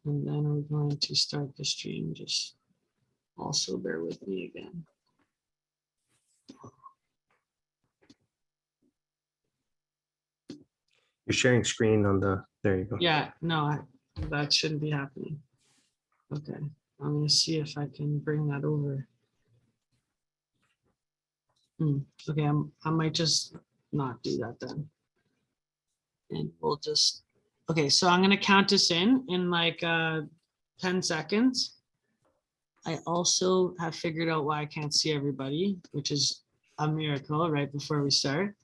And then we're going to start the stream. Just also bear with me again. You're sharing screen on the, there you go. Yeah, no, that shouldn't be happening. Okay, I'm gonna see if I can bring that over. Okay, I might just not do that then. And we'll just, okay, so I'm gonna count us in like 10 seconds. I also have figured out why I can't see everybody, which is a miracle right before we start.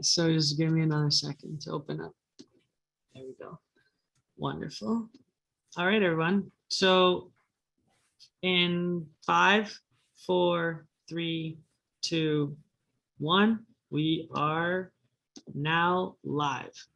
So just give me another second to open up. There we go. Wonderful. All right, everyone. So in 5, 4, 3, 2, 1, we are now live.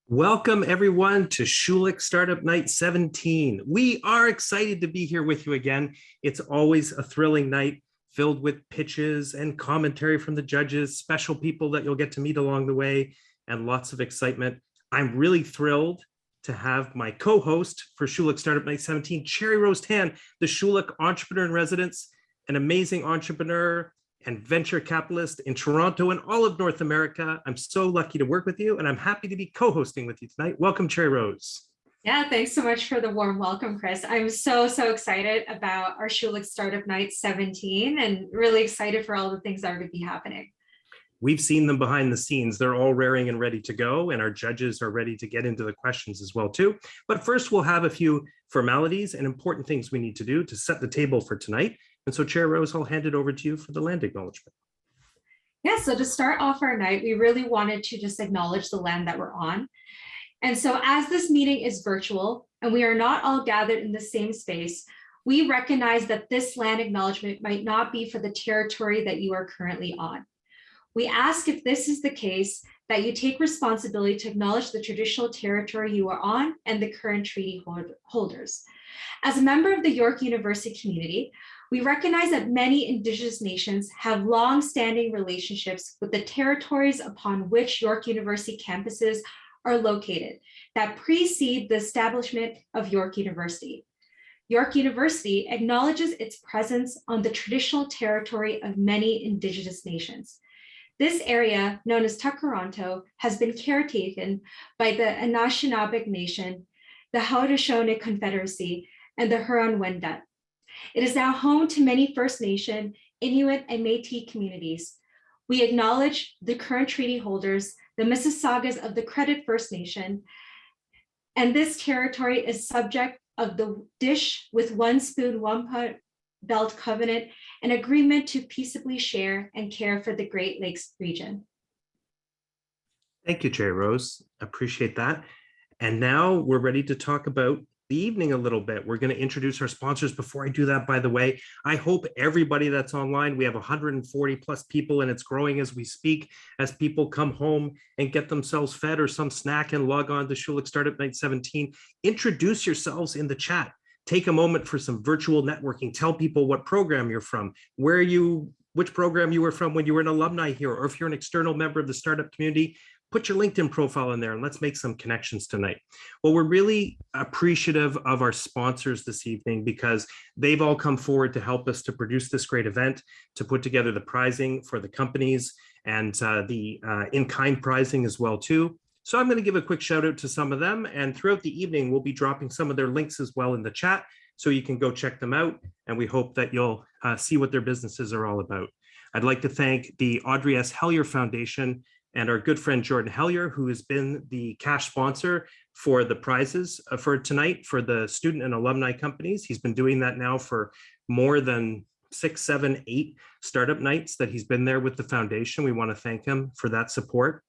Welcome everyone to Schulich Startup Night 17. We are excited to be here with you again. It's always a thrilling night filled with pitches and commentary from the judges, special people that you'll get to meet along the way, and lots of excitement. I'm really thrilled to have my co-host for Schulich Startup Night 17, Cherry Rose Tan, the Schulich Entrepreneur in Residence, an amazing entrepreneur and venture capitalist in Toronto and all of North America. I'm so lucky to work with you, and I'm happy to be co-hosting with you tonight. Welcome, Cherry Rose. Yeah, thanks so much for the warm welcome, Chris. I'm so excited about our Schulich Startup Night 17 and really excited for all the things that are going to be happening. We've seen them behind the scenes. They're all raring and ready to go, and our judges are ready to get into the questions as well too. But first, we'll have a few formalities and important things we need to do to set the table for tonight. And so, Chair Rose, I'll hand it over to you for the land acknowledgement. Yeah, so to start off our night, we really wanted to just acknowledge the land that we're on. And so as this meeting is virtual and we are not all gathered in the same space, we recognize that this land acknowledgement might not be for the territory that you are currently on. We ask, if this is the case, that you take responsibility to acknowledge the traditional territory you are on and the current treaty holders. As a member of the York University community, we recognize that many Indigenous nations have long-standing relationships with the territories upon which York University campuses are located that precede the establishment of York University. York University acknowledges its presence on the traditional territory of many Indigenous nations. This area, known as Takaranto, has been caretaken by the Anishinaabe Nation, the Haudenosaunee Confederacy, and the Huron-Wendat. It is now home to many First Nation, Inuit, and Métis communities. We acknowledge the current treaty holders, the Mississaugas of the Credit First Nation, and this territory is subject of the Dish with One Spoon, One Pot Belt Covenant, an agreement to peaceably share and care for the Great Lakes region. Thank you, Cherry Rose. Appreciate that. And now we're ready to talk about the evening a little bit. We're going to introduce our sponsors. Before I do that, by the way, I hope everybody that's online, we have 140 plus people and it's growing as we speak, as people come home and get themselves fed or some snack and log on to Schulich Startup Night 17. Introduce yourselves in the chat. Take a moment for some virtual networking. Tell people what program you're from, which program you were from when you were an alumni here, or if you're an external member of the startup community, put your LinkedIn profile in there and let's make some connections tonight. Well, we're really appreciative of our sponsors this evening because they've all come forward to help us to produce this great event, to put together the prizing for the companies and the in-kind prizing as well too. So I'm going to give a quick shout out to some of them, and throughout the evening, we'll be dropping some of their links as well in the chat so you can go check them out. And we hope that you'll see what their businesses are all about. I'd like to thank the Audrey S. Hellier Foundation and our good friend Jordan Hellier, who has been the cash sponsor for the prizes for tonight for the student and alumni companies. He's been doing that now for more than 6, 7, 8 startup nights that he's been there with the foundation. We want to thank him for that support.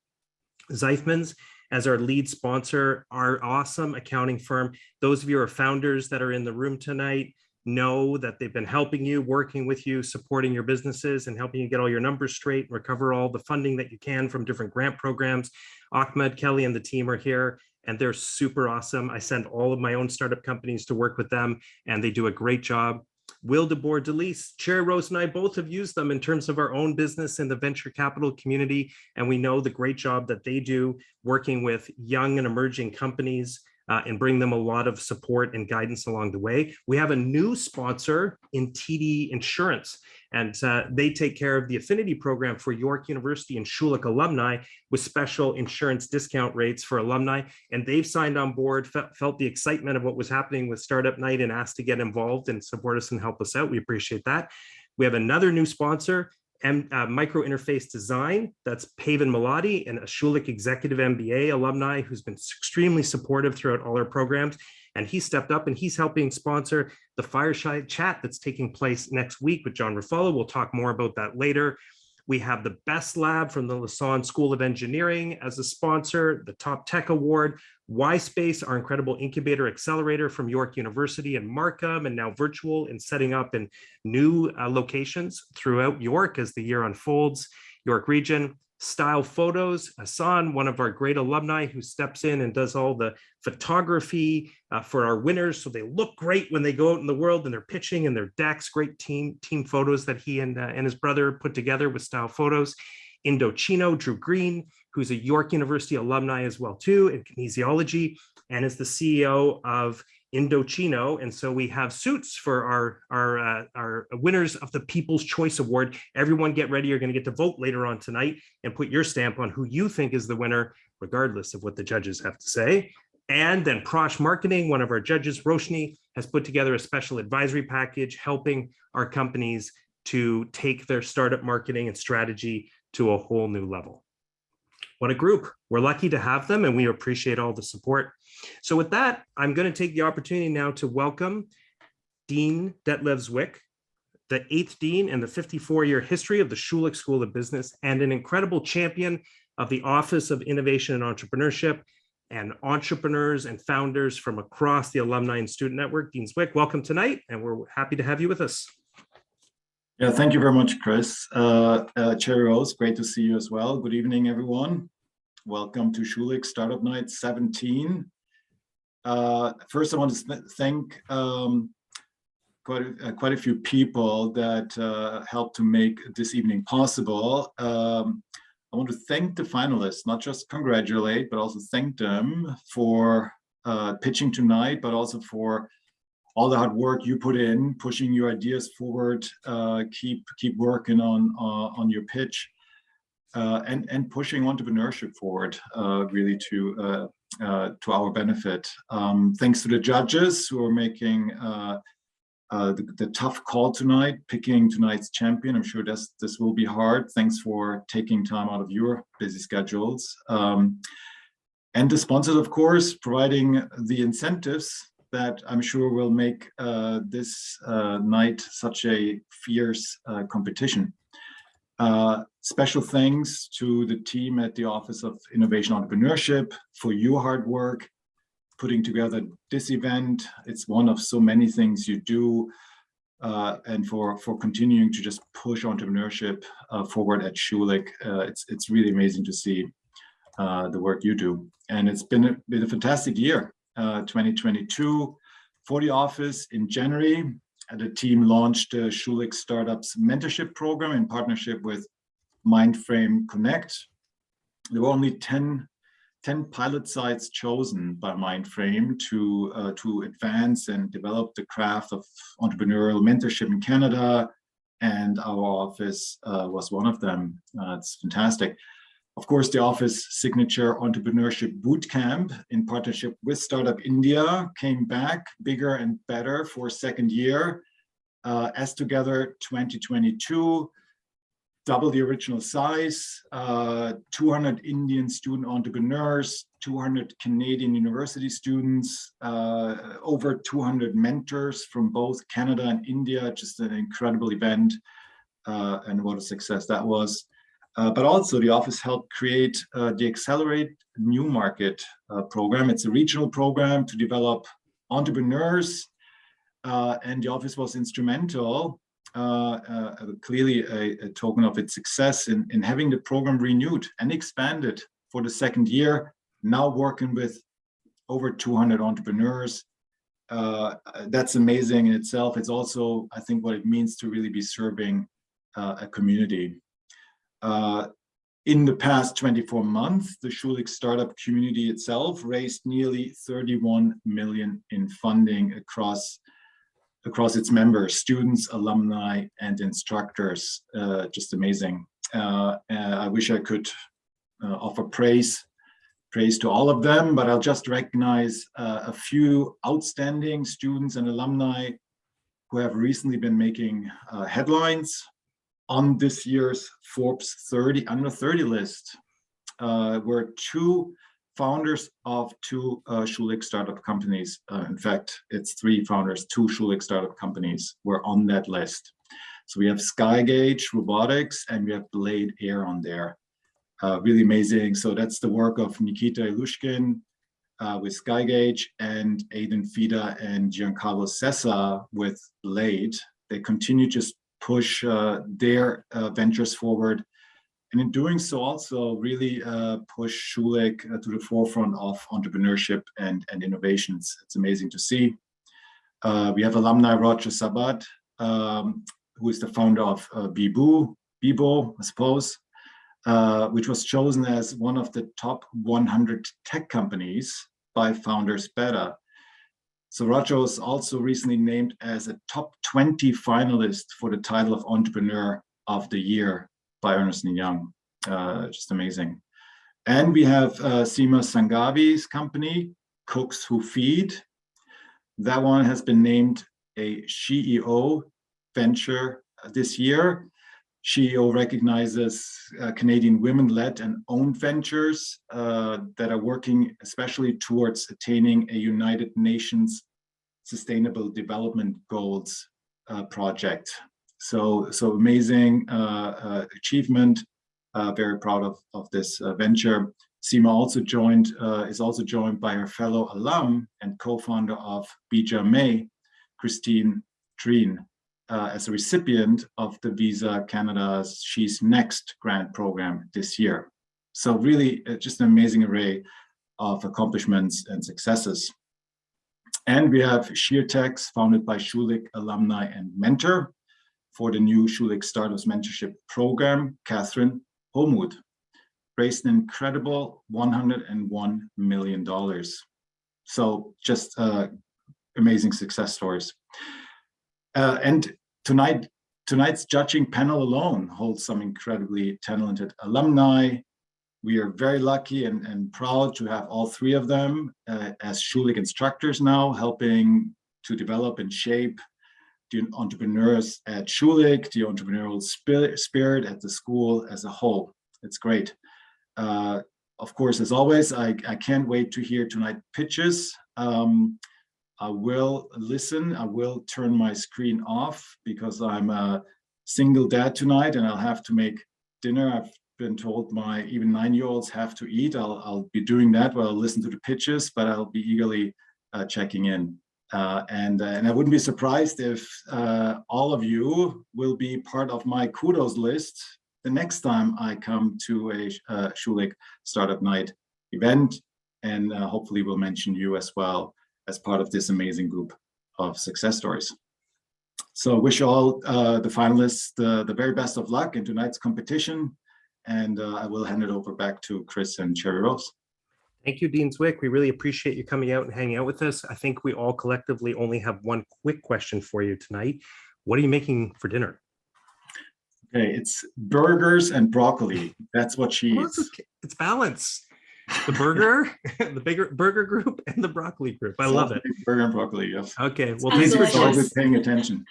Zeifmans as our lead sponsor, our awesome accounting firm. Those of you who are founders that are in the room tonight know that they've been helping you, working with you, supporting your businesses and helping you get all your numbers straight, recover all the funding that you can from different grant programs. Ahmed, Kelly, and the team are here and they're super awesome. I send all of my own startup companies to work with them and they do a great job. Will DeBoer Delise, Chair Rose and I both have used them in terms of our own business in the venture capital community. And we know the great job that they do working with young and emerging companies and bring them a lot of support and guidance along the way. We have a new sponsor in TD Insurance, and they take care of the affinity program for York University and Schulich alumni with special insurance discount rates for alumni. And they've signed on board, felt the excitement of what was happening with Startup Night and asked to get involved and support us and help us out. We appreciate that. We have another new sponsor, Micro Interface Design. That's Pavan Maladi, and a Schulich Executive MBA alumni who's been extremely supportive throughout all our programs. And he stepped up and he's helping sponsor the fireside chat that's taking place next week with John Ruffalo. We'll talk more about that later. We have the Best Lab from the Lausanne School of Engineering as a sponsor, the Top Tech Award, Y-Space, our incredible incubator accelerator from York University, and Markham, and now virtual and setting up in new locations throughout York as the year unfolds. York Region, Style Photos, Hassan, one of our great alumni who steps in and does all the photography for our winners, so they look great when they go out in the world and they're pitching and their decks. Great team photos that he and his brother put together with Style Photos. Indochino, Drew Green, who's a York University alumni as well too in kinesiology, and is the CEO of Indochino. And so we have suits for our winners of the People's Choice Award. Everyone get ready. You're going to get to vote later on tonight and put your stamp on who you think is the winner, regardless of what the judges have to say. And then Prosh Marketing, one of our judges, Roshni, has put together a special advisory package helping our companies to take their startup marketing and strategy to a whole new level. What a group. We're lucky to have them, and we appreciate all the support. So with that, I'm going to take the opportunity now to welcome Dean Detliveswick, the 8th Dean in the 54-year history of the Schulich School of Business, and an incredible champion of the Office of Innovation and Entrepreneurship, and entrepreneurs and founders from across the alumni and student network. Dean Zwick, welcome tonight, and we're happy to have you with us. Yeah, thank you very much, Chris. Cherry Rose, great to see you as well. Good evening, everyone. Welcome to Schulich Startup Night 17. First, I want to thank quite a few people that helped to make this evening possible. I want to thank the finalists, not just congratulate, but also thank them for pitching tonight, but also for all the hard work you put in, pushing your ideas forward, keep working on your pitch, and pushing entrepreneurship forward, really to our benefit. Thanks to the judges who are making the tough call tonight, picking tonight's champion. I'm sure this will be hard. Thanks for taking time out of your busy schedules. And the sponsors, of course, providing the incentives that I'm sure will make this night such a fierce competition. Special thanks to the team at the Office of Innovation Entrepreneurship for your hard work putting together this event. It's one of so many things you do, and for continuing to just push entrepreneurship forward at Schulich. It's really amazing to see the work you do. And it's been a fantastic year. 2022 for the office. In January, the team launched the Schulich Startups Mentorship Program in partnership with Mindframe Connect. There were only 10 pilot sites chosen by Mindframe to advance and develop the craft of entrepreneurial mentorship in Canada, and our office was one of them. It's fantastic. Of course, the office signature Entrepreneurship Bootcamp in partnership with Startup India came back bigger and better for a second year. As Together 2022, double the original size, 200 Indian student entrepreneurs, 200 Canadian university students, over 200 mentors from both Canada and India. Just an incredible event, and what a success that was. But also the office helped create the Accelerate New Market program. It's a regional program to develop entrepreneurs, and the office was instrumental, clearly a token of its success in having the program renewed and expanded for the second year, now working with over 200 entrepreneurs. That's amazing in itself. It's also, I think, what it means to really be serving a community. In the past 24 months, the Schulich startup community itself raised nearly 31 million in funding across its members, students, alumni, and instructors. Just amazing. I wish I could offer praise to all of them, but I'll just recognize a few outstanding students and alumni who have recently been making headlines on this year's Forbes 30 under 30 list. Were two founders of two Schulich startup companies. In fact, it's three founders, two Schulich startup companies were on that list. So we have Skygage Robotics and we have Blade Air on there. Really amazing. So that's the work of Nikita Ilushkin with Skygage and Aidan Fida and Giancarlo Sessa with Blade. They continue to just push their ventures forward. And in doing so, also really push Schulich to the forefront of entrepreneurship and innovations. It's amazing to see. We have alumni Roger Sabat, who is the founder of Bibo, I suppose, which was chosen as one of the top 100 tech companies by Founders Beta. So Roger was also recently named as a top 20 finalist for the title of Entrepreneur of the Year by Ernst & Young. Just amazing. And we have Seema Sanghavi's company, Cooks Who Feed. That one has been named a CEO venture this year. CEO recognizes Canadian women-led and owned ventures that are working especially towards attaining a United Nations Sustainable Development Goals project. So amazing achievement. Very proud of this venture. Seema also is also joined by her fellow alum and co-founder of Bija May, Christine Treen, as a recipient of the Visa Canada's She's Next grant program this year. So really just an amazing array of accomplishments and successes. And we have SheerTex, founded by Schulich alumni and mentor for the new Schulich Stardust Mentorship Program, Catherine Holmuth, raised an incredible $101 million. So just amazing success stories. And tonight's judging panel alone holds some incredibly talented alumni. We are very lucky and proud to have all three of them as Schulich instructors now, helping to develop and shape the entrepreneurs at Schulich, the entrepreneurial spirit at the school as a whole. It's great. Of course, as always, I can't wait to hear tonight's pitches. I will listen. I will turn my screen off because I'm a single dad tonight and I'll have to make dinner. I've been told my even 9-year-olds have to eat. I'll be doing that while I listen to the pitches, but I'll be eagerly checking in. And I wouldn't be surprised if all of you will be part of my kudos list the next time I come to a Schulich Startup Night event, and hopefully we'll mention you as well as part of this amazing group of success stories. So wish all the finalists the very best of luck in tonight's competition, and I will hand it over back to Chris and Cherry Rose. Thank you, Dean Zwick. We really appreciate you coming out and hanging out with us. I think we all collectively only have one quick question for you tonight. What are you making for dinner? Okay, it's burgers and broccoli. That's what she eats. It's balance. The burger, the bigger burger group, and the broccoli group. I love it. Burger and broccoli, yes. Okay, well, Thanks thanks for for always paying attention.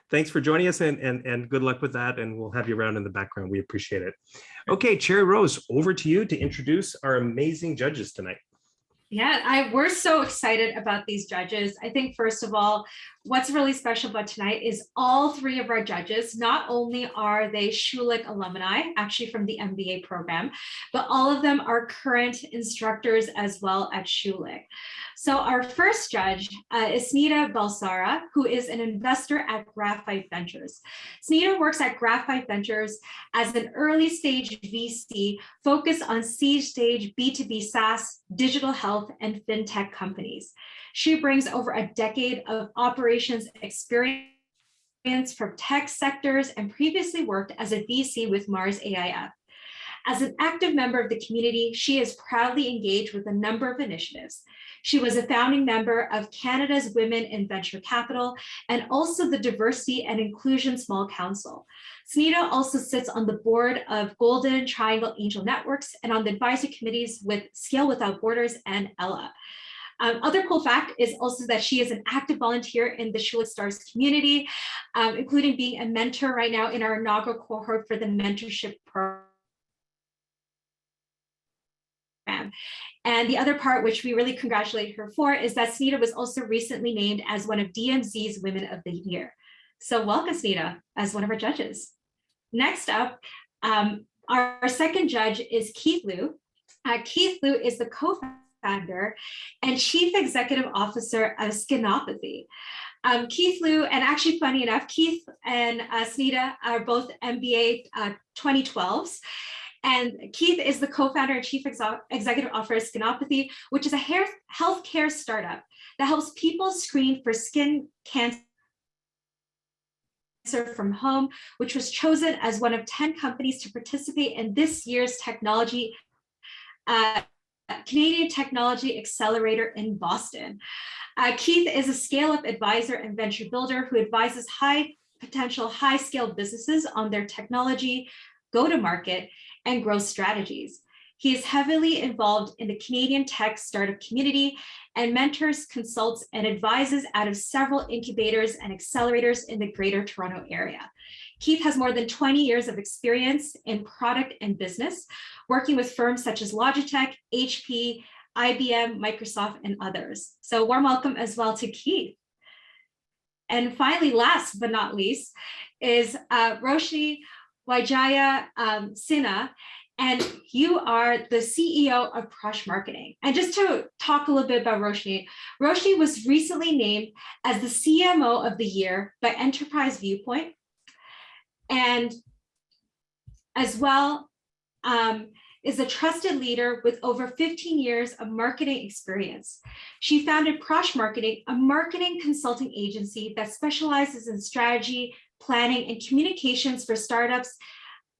Thanks for joining us, and good luck with that, and we'll have you around in the background. We appreciate it. Okay, Cherry Rose, over to you to introduce our amazing judges tonight. Yeah, we're so excited about these judges. I think, first of all, what's really special about tonight is all three of our judges, not only are they Schulich alumni, actually from the MBA program, but all of them are current instructors as well at Schulich. So our first judge is Snita Balsara, who is an investor at Graphite Ventures. Snita works at Graphite Ventures as an early stage VC focused on seed stage B2B SaaS, digital health, and fintech companies. She brings over a decade of operations experience from tech sectors and previously worked as a VC with Mars AIF. As an active member of the community, she is proudly engaged with a number of initiatives. She was a founding member of Canada's Women in Venture Capital and also the Diversity and Inclusion Small Council. Snida also sits on the board of Golden Triangle Angel Networks and on the advisory committees with Scale Without Borders and Ella. Other cool fact is also that she is an active volunteer in the Schulich Stars community, including being a mentor right now in our inaugural cohort for the Mentorship Program. And the other part, which we really congratulate her for, is that Snida was also recently named as one of DMZ's Women of the Year. So welcome, Snida, as one of our judges. Next up, our second judge is Keith Liu. Keith Liu is the co-founder and chief executive officer of Skinopathy. Keith Liu, and actually funny enough, Keith and Snida are both MBA 2012s. And Keith is the co-founder and chief executive officer of Skinopathy, which is a healthcare startup that helps people screen for skin cancer from home, which was chosen as one of 10 companies to participate in this year's Canadian Technology Accelerator in Boston. Keith is a scale-up advisor and venture builder who advises high-potential, high-scale businesses on their technology, go-to-market, and growth strategies. He is heavily involved in the Canadian tech startup community and mentors, consults, and advises out of several incubators and accelerators in the Greater Toronto area. Keith has more than 20 years of experience in product and business, working with firms such as Logitech, HP, IBM, Microsoft, and others. So warm welcome as well to Keith. And finally, last but not least, is Roshni Wijaya Sinha, and you are the CEO of Prush Marketing. And just to talk a little bit about Roshni, Roshni was recently named as the CMO of the Year by Enterprise Viewpoint, and as well is a trusted leader with over 15 years of marketing experience. She founded Prush Marketing, a marketing consulting agency that specializes in strategy, planning, and communications for startups,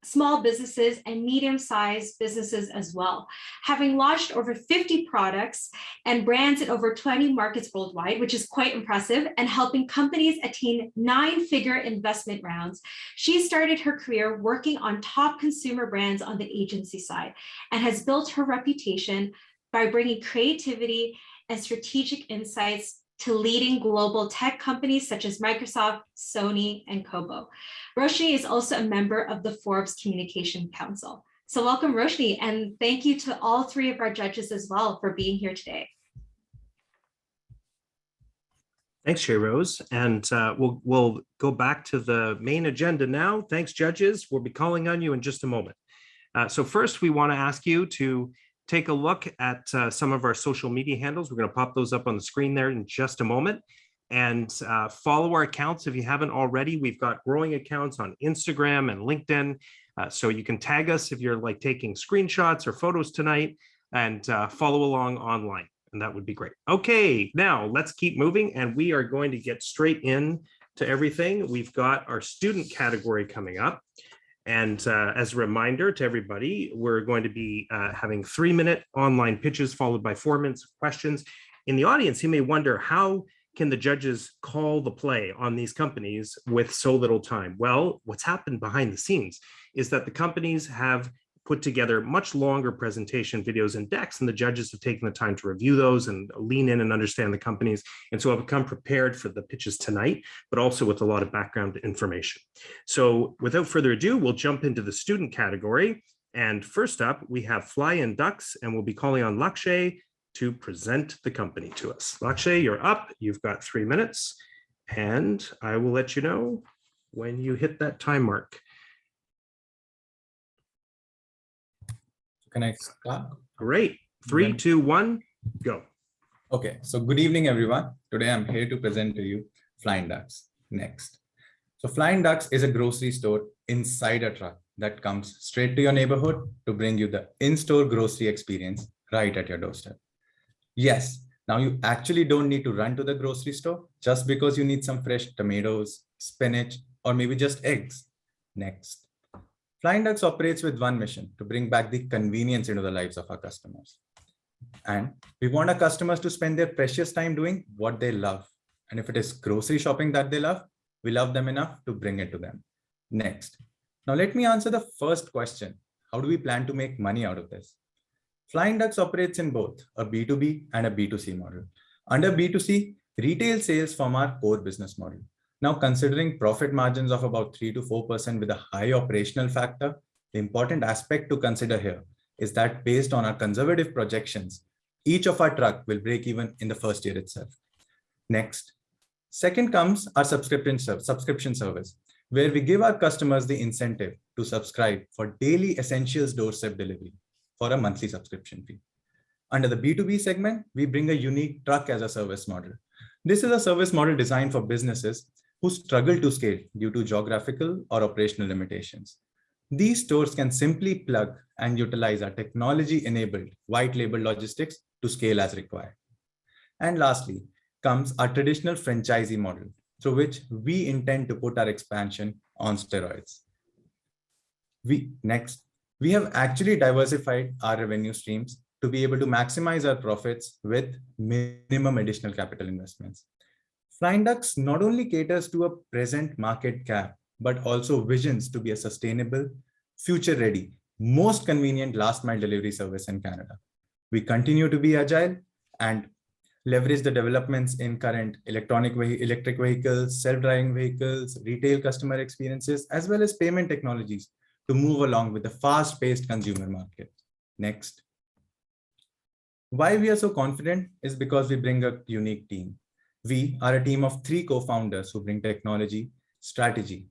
small businesses, and medium-sized businesses as well. Having launched over 50 products and brands in over 20 markets worldwide, which is quite impressive, and helping companies attain 9-figure investment rounds, she started her career working on top consumer brands on the agency side and has built her reputation by bringing creativity and strategic insights to leading global tech companies such as Microsoft, Sony, and Kobo. Roshni is also a member of the Forbes Communication Council. So welcome, Roshni, and thank you to all three of our judges as well for being here today. Thanks, Shay Rose. And we'll go back to the main agenda now. Thanks, judges. We'll be calling on you in just a moment. So first, we want to ask you to take a look at some of our social media handles. We're going to pop those up on the screen there in just a moment. And follow our accounts if you haven't already. We've got growing accounts on Instagram and LinkedIn. So you can tag us if you're like taking screenshots or photos tonight, and follow along online. And that would be great. Okay, now let's keep moving. And we are going to get straight in to everything. We've got our student category coming up. And as a reminder to everybody, we're going to be having 3-minute online pitches followed by 4 minutes of questions. In the audience, you may wonder, how can the judges call the play on these companies with so little time? Well, what's happened behind the scenes is that the companies have put together much longer presentation videos and decks, and the judges have taken the time to review those and lean in and understand the companies. And so I've come prepared for the pitches tonight, but also with a lot of background information. So without further ado, we'll jump into the student category. And first up, we have Fly-In Ducks, and we'll be calling on Lakshay to present the company to us. Lakshay, you're up. You've got 3 minutes, and I will let you know when you hit that time mark. Can I start? Great. 3, 2, 1, go. Okay, so good evening, everyone. Today I'm here to present to you Flying Ducks. Next. So Flying Ducks is a grocery store inside a truck that comes straight to your neighborhood to bring you the in-store grocery experience right at your doorstep. Yes, now you actually don't need to run to the grocery store just because you need some fresh tomatoes, spinach, or maybe just eggs. Next. Flying Ducks operates with one mission: to bring back the convenience into the lives of our customers. And we want our customers to spend their precious time doing what they love. And if it is grocery shopping that they love, we love them enough to bring it to them. Next. Now let me answer the first question. How do we plan to make money out of this? Flying Ducks operates in both a B2B and a B2C model. Under B2C, retail sales form our core business model. Now, considering profit margins of about 3 to 4% with a high operational factor, the important aspect to consider here is that based on our conservative projections, each of our truck will break even in the first year itself. Next. Second comes our subscription service, where we give our customers the incentive to subscribe for daily essentials doorstep delivery for a monthly subscription fee. Under the B2B segment, we bring a unique truck as a service model. This is a service model designed for businesses who struggle to scale due to geographical or operational limitations. These stores can simply plug and utilize our technology-enabled white label logistics to scale as required. And lastly comes our traditional franchisee model, through which we intend to put our expansion on steroids. We have actually diversified our revenue streams to be able to maximize our profits with minimum additional capital investments. Flying Ducks not only caters to a present market cap, but also visions to be a sustainable, future-ready, most convenient last-mile delivery service in Canada. We continue to be agile and leverage the developments in current electric vehicles, self-driving vehicles, retail customer experiences, as well as payment technologies to move along with the fast-paced consumer market. Next. Why we are so confident is because we bring a unique team. We are a team of 3 co-founders who bring technology, strategy,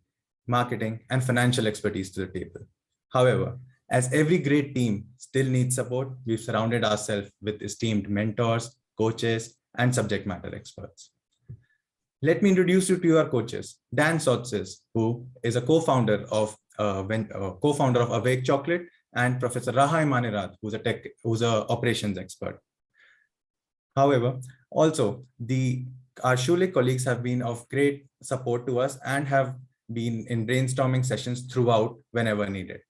marketing, and financial expertise to the table. However, as every great team still needs support, we've surrounded ourselves with esteemed mentors, coaches, and subject matter experts. Let me introduce you to our coaches. Dan Sotzis, who is a co-founder of Awake Chocolate, and Professor Raha Imanirad, who's an operations expert. However, also our Schulich colleagues have been of great support to us and have been in brainstorming sessions throughout whenever needed.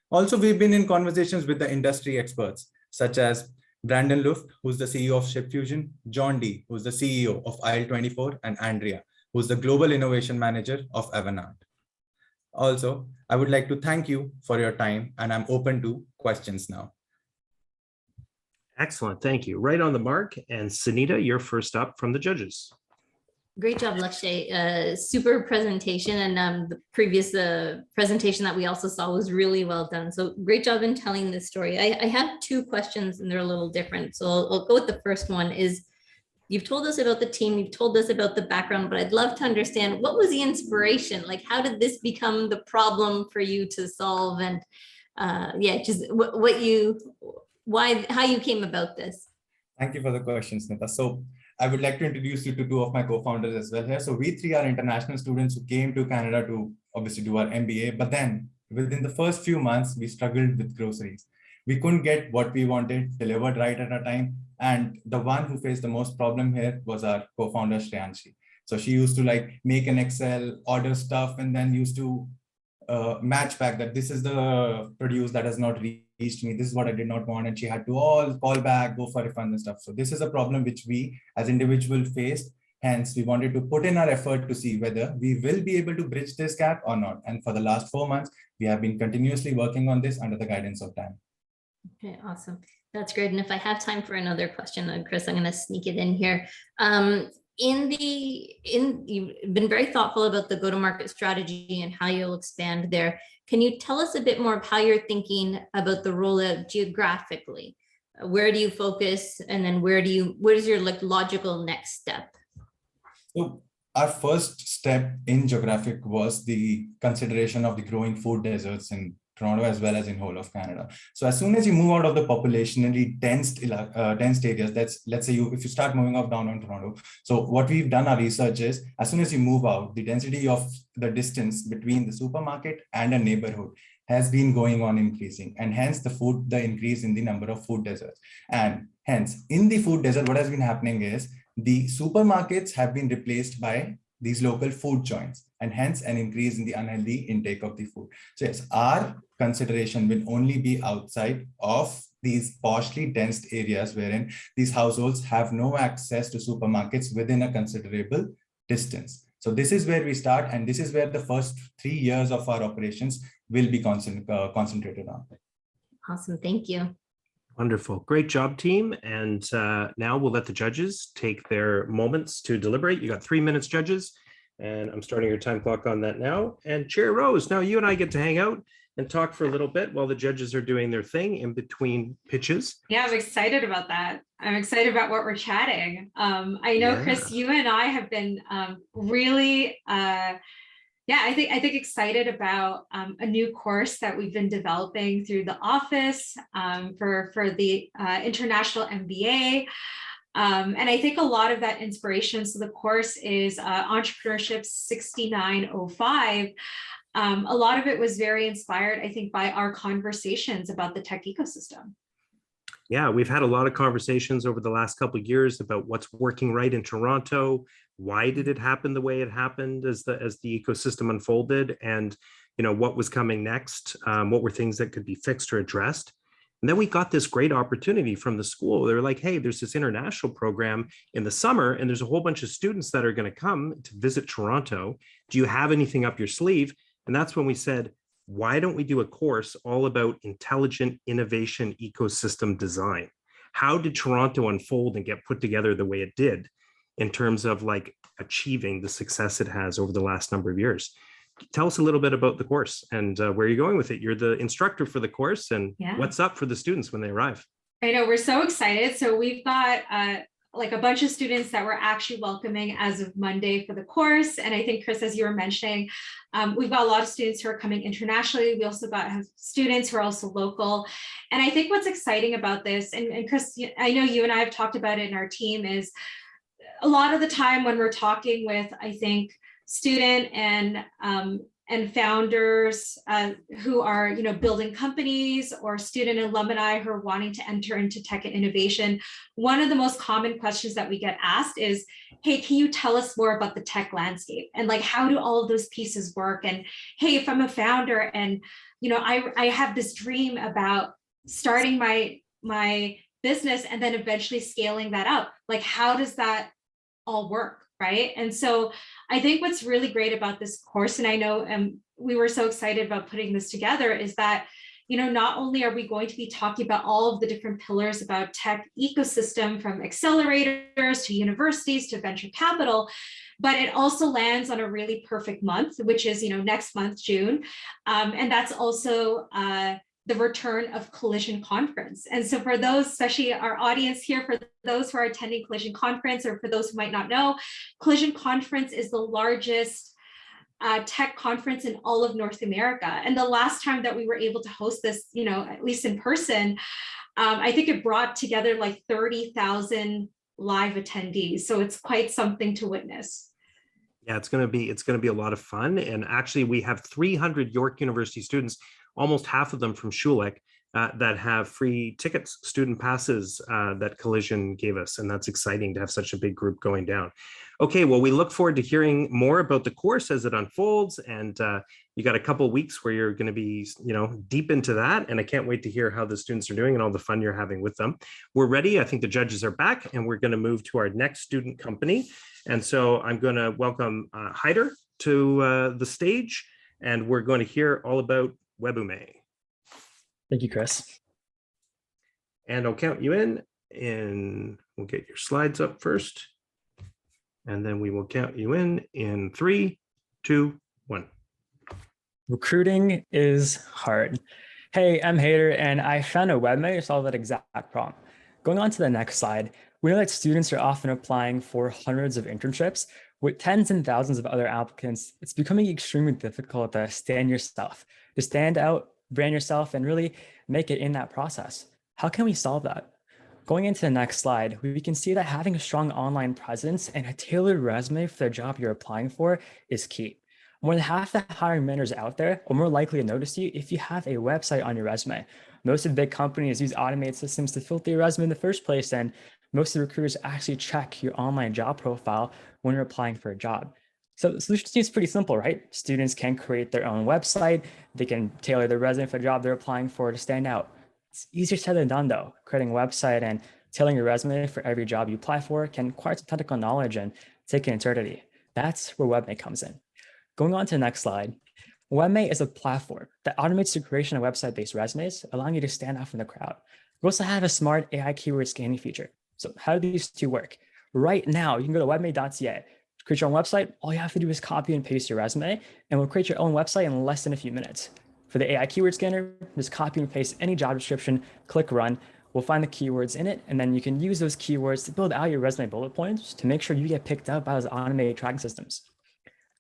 Also, we've been in conversations with the industry experts, such as Brandon Luft, who's the CEO of ShipFusion, John D, who's the CEO of Aisle24, and Andrea, who's the Global Innovation Manager of Avanade. Also, I would like to thank you for your time, and I'm open to questions now. Excellent. Thank you. Right on the mark. And Sunita, you're first up from the judges. Great job, Lakshay. Super presentation, and the previous presentation that we also saw was really well done. So great job in telling this story. I have 2 questions, and they're a little different. So I'll go with the first one. Is you've told us about the team, you've told us about the background, but I'd love to understand, what was the inspiration? Like, how did this become the problem for you to solve? And yeah, just how you came about this. Thank you for the question, Smita. So I would like to introduce you to 2 of my co-founders as well here. So we 3 are international students who came to Canada to obviously do our MBA, but then within the first few months, we struggled with groceries. We couldn't get what we wanted delivered right at a time. And the one who faced the most problem here was our co-founder, Shreyanshi. So she used to make an Excel, order stuff, and then used to match back that this is the produce that has not reached me. This is what I did not want. And she had to all call back, go for refund and stuff. So this is a problem which we as individuals faced. Hence, we wanted to put in our effort to see whether we will be able to bridge this gap or not. And for the last 4 months, we have been continuously working on this under the guidance of Dan. Okay, awesome. That's great. And if I have time for another question, Chris, I'm going to sneak it in here. You've been very thoughtful about the go-to-market strategy and how you'll expand there. Can you tell us a bit more of how you're thinking about the rollout geographically? Where do you focus, and then what is your logical next step? So our first step in geographic was the consideration of the growing food deserts in Toronto as well as in whole of Canada. So as soon as you move out of the populationally dense areas, let's say if you start moving up downtown Toronto. So what we've done our research is, as soon as you move out, the density of the distance between the supermarket and a neighborhood has been going on increasing, and hence the increase in the number of food deserts. And hence in the food desert, what has been happening is the supermarkets have been replaced by these local food joints, and hence an increase in the unhealthy intake of the food. So yes, our consideration will only be outside of these partially dense areas wherein these households have no access to supermarkets within a considerable distance. So this is where we start, and this is where the first 3 years of our operations will be concentrated on. Awesome. Thank you. Wonderful. Great job, team. And now we'll let the judges take their moments to deliberate. You got 3 minutes, judges, and I'm starting your time clock on that now. And Chair Rose, now you and I get to hang out and talk for a little bit while the judges are doing their thing in between pitches. Yeah, I'm excited about that. I'm excited about what we're chatting. I know, Chris, you and I have been really, I think excited about a new course that we've been developing through the office for the International MBA. And I think a lot of that inspiration, so the course is Entrepreneurship 6905. A lot of it was very inspired, I think, by our conversations about the tech ecosystem. Yeah, we've had a lot of conversations over the last couple of years about what's working right in Toronto. Why did it happen the way it happened as the ecosystem unfolded, and what was coming next? What were things that could be fixed or addressed? And then we got this great opportunity from the school. They were like, hey, there's this international program in the summer, and there's a whole bunch of students that are going to come to visit Toronto. Do you have anything up your sleeve? And that's when we said, why don't we do a course all about intelligent innovation ecosystem design? How did Toronto unfold and get put together the way it did in terms of like achieving the success it has over the last number of years? Tell us a little bit about the course and where you're going with it. You're the instructor for the course, and what's up for the students when they arrive? I know, we're so excited. So we've got like a bunch of students that we're actually welcoming as of Monday for the course. And I think, Chris, as you were mentioning, we've got a lot of students who are coming internationally. We also have students who are also local. And I think what's exciting about this, and Chris, I know you and I have talked about it in our team, is a lot of the time when we're talking with, I think, student and founders who are building companies, or student alumni who are wanting to enter into tech and innovation, one of the most common questions that we get asked is, hey, can you tell us more about the tech landscape, and like how do all of those pieces work? And hey, if I'm a founder and I have this dream about starting my business and then eventually scaling that up, like how does that all work? Right. And so I think what's really great about this course, and I know we were so excited about putting this together, is that, not only are we going to be talking about all of the different pillars about tech ecosystem, from accelerators to universities to venture capital, but it also lands on a really perfect month, which is, next month, June. And that's also the return of Collision Conference. And so for those, especially our audience here, for those who are attending Collision Conference, or for those who might not know, Collision Conference is the largest tech conference in all of North America. And the last time that we were able to host this, at least in person, I think it brought together like 30,000 live attendees. So it's quite something to witness. Yeah, it's going to be a lot of fun. And actually, we have 300 York University students, almost half of them from Schulich, that have free tickets, student passes that Collision gave us. And that's exciting to have such a big group going down. Okay, well, we look forward to hearing more about the course as it unfolds. And you got a couple of weeks where you're going to be, deep into that. And I can't wait to hear how the students are doing and all the fun you're having with them. We're ready. I think the judges are back, and we're going to move to our next student company. And so I'm going to welcome Heider to the stage, and we're going to hear all about Webmaid. Thank you, Chris. And I'll count you in, and we'll get your slides up first. And then we will count you in 3, 2, 1. Recruiting is hard. Hey, I'm Hader, and I found a Webmaid to solve that exact problem. Going on to the next slide, we know that students are often applying for hundreds of internships. With tens and thousands of other applicants, it's becoming extremely difficult to stand out, brand yourself, and really make it in that process. How can we solve that? Going into the next slide, we can see that having a strong online presence and a tailored resume for the job you're applying for is key. More than half the hiring managers out there are more likely to notice you if you have a website on your resume. Most of the big companies use automated systems to filter your resume in the first place, and most of the recruiters actually check your online job profile when you're applying for a job. So the solution seems pretty simple, right? Students can create their own website. They can tailor their resume for the job they're applying for to stand out. It's easier said than done though. Creating a website and tailoring your resume for every job you apply for can require some technical knowledge and take an eternity. That's where Webmaid comes in. Going on to the next slide. Webmaid is a platform that automates the creation of website-based resumes, allowing you to stand out from the crowd. We also have a smart AI keyword scanning feature. So how do these two work? Right now, you can go to webmaid.ca, create your own website. All you have to do is copy and paste your resume, and we'll create your own website in less than a few minutes. For the AI keyword scanner, just copy and paste any job description, click run. We'll find the keywords in it, and then you can use those keywords to build out your resume bullet points to make sure you get picked up by those automated tracking systems.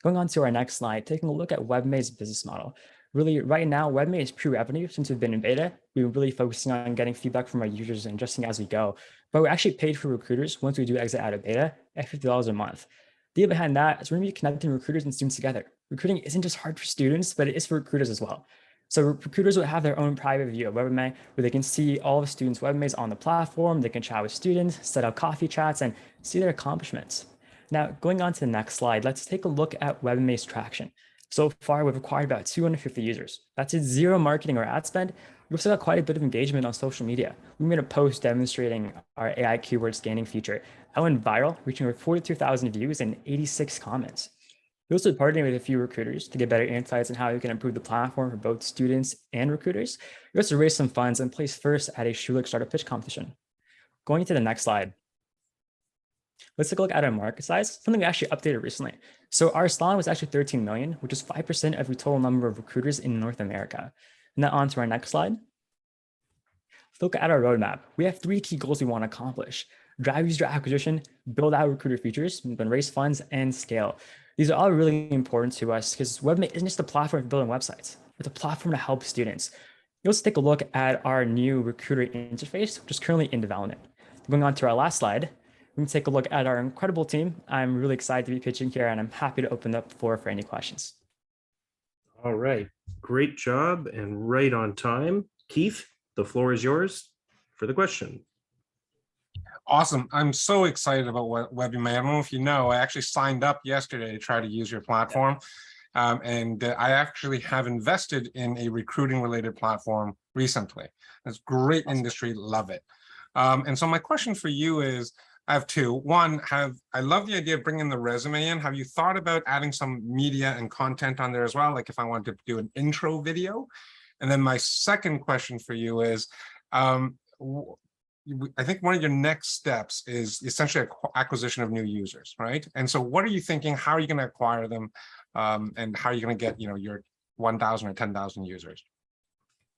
Going on to our next slide, taking a look at Webmaid's business model. Really, right now, Webmaid is pre-revenue since we've been in beta. We've been really focusing on getting feedback from our users and adjusting as we go. But we're actually paid for recruiters once we do exit out of beta at $50 a month. The idea behind that is we're going to be connecting recruiters and students together. Recruiting isn't just hard for students, but it is for recruiters as well. So recruiters will have their own private view of Webmaid where they can see all the students' Webmaids on the platform. They can chat with students, set up coffee chats, and see their accomplishments. Now, going on to the next slide, let's take a look at Webmaster Traction. So far, we've acquired about 250 users. That's it, zero marketing or ad spend. We've also got quite a bit of engagement on social media. We made a post demonstrating our AI keyword scanning feature. That went viral, reaching over 42,000 views and 86 comments. We also partnered with a few recruiters to get better insights on how we can improve the platform for both students and recruiters. We also raised some funds and placed first at a Schulich startup pitch competition. Going to the next slide. Let's take a look at our market size, something we actually updated recently. So our salon was actually 13 million, which is 5% of the total number of recruiters in North America. Now on to our next slide. Let's look at our roadmap. We have 3 key goals we want to accomplish: drive user acquisition, build out recruiter features, then raise funds and scale. These are all really important to us because Webmaid isn't just a platform for building websites. It's a platform to help students. Let's take a look at our new recruiter interface, which is currently in development. Going on to our last slide, we can take a look at our incredible team. I'm really excited to be pitching here, and I'm happy to open up the floor for any questions. All right, great job and right on time. Keith, the floor is yours for the question. Awesome. I'm so excited about Webmaid. I don't know if you know, I actually signed up yesterday to try to use your platform. I actually have invested in a recruiting related platform recently. It's great industry, love it. And so my question for you is, I have 2. One, I love the idea of bringing the resume in. Have you thought about adding some media and content on there as well? Like if I wanted to do an intro video? And then my second question for you is, I think one of your next steps is essentially acquisition of new users, right? And so what are you thinking? How are you going to acquire them? And how are you going to get, your 1,000 or 10,000 users?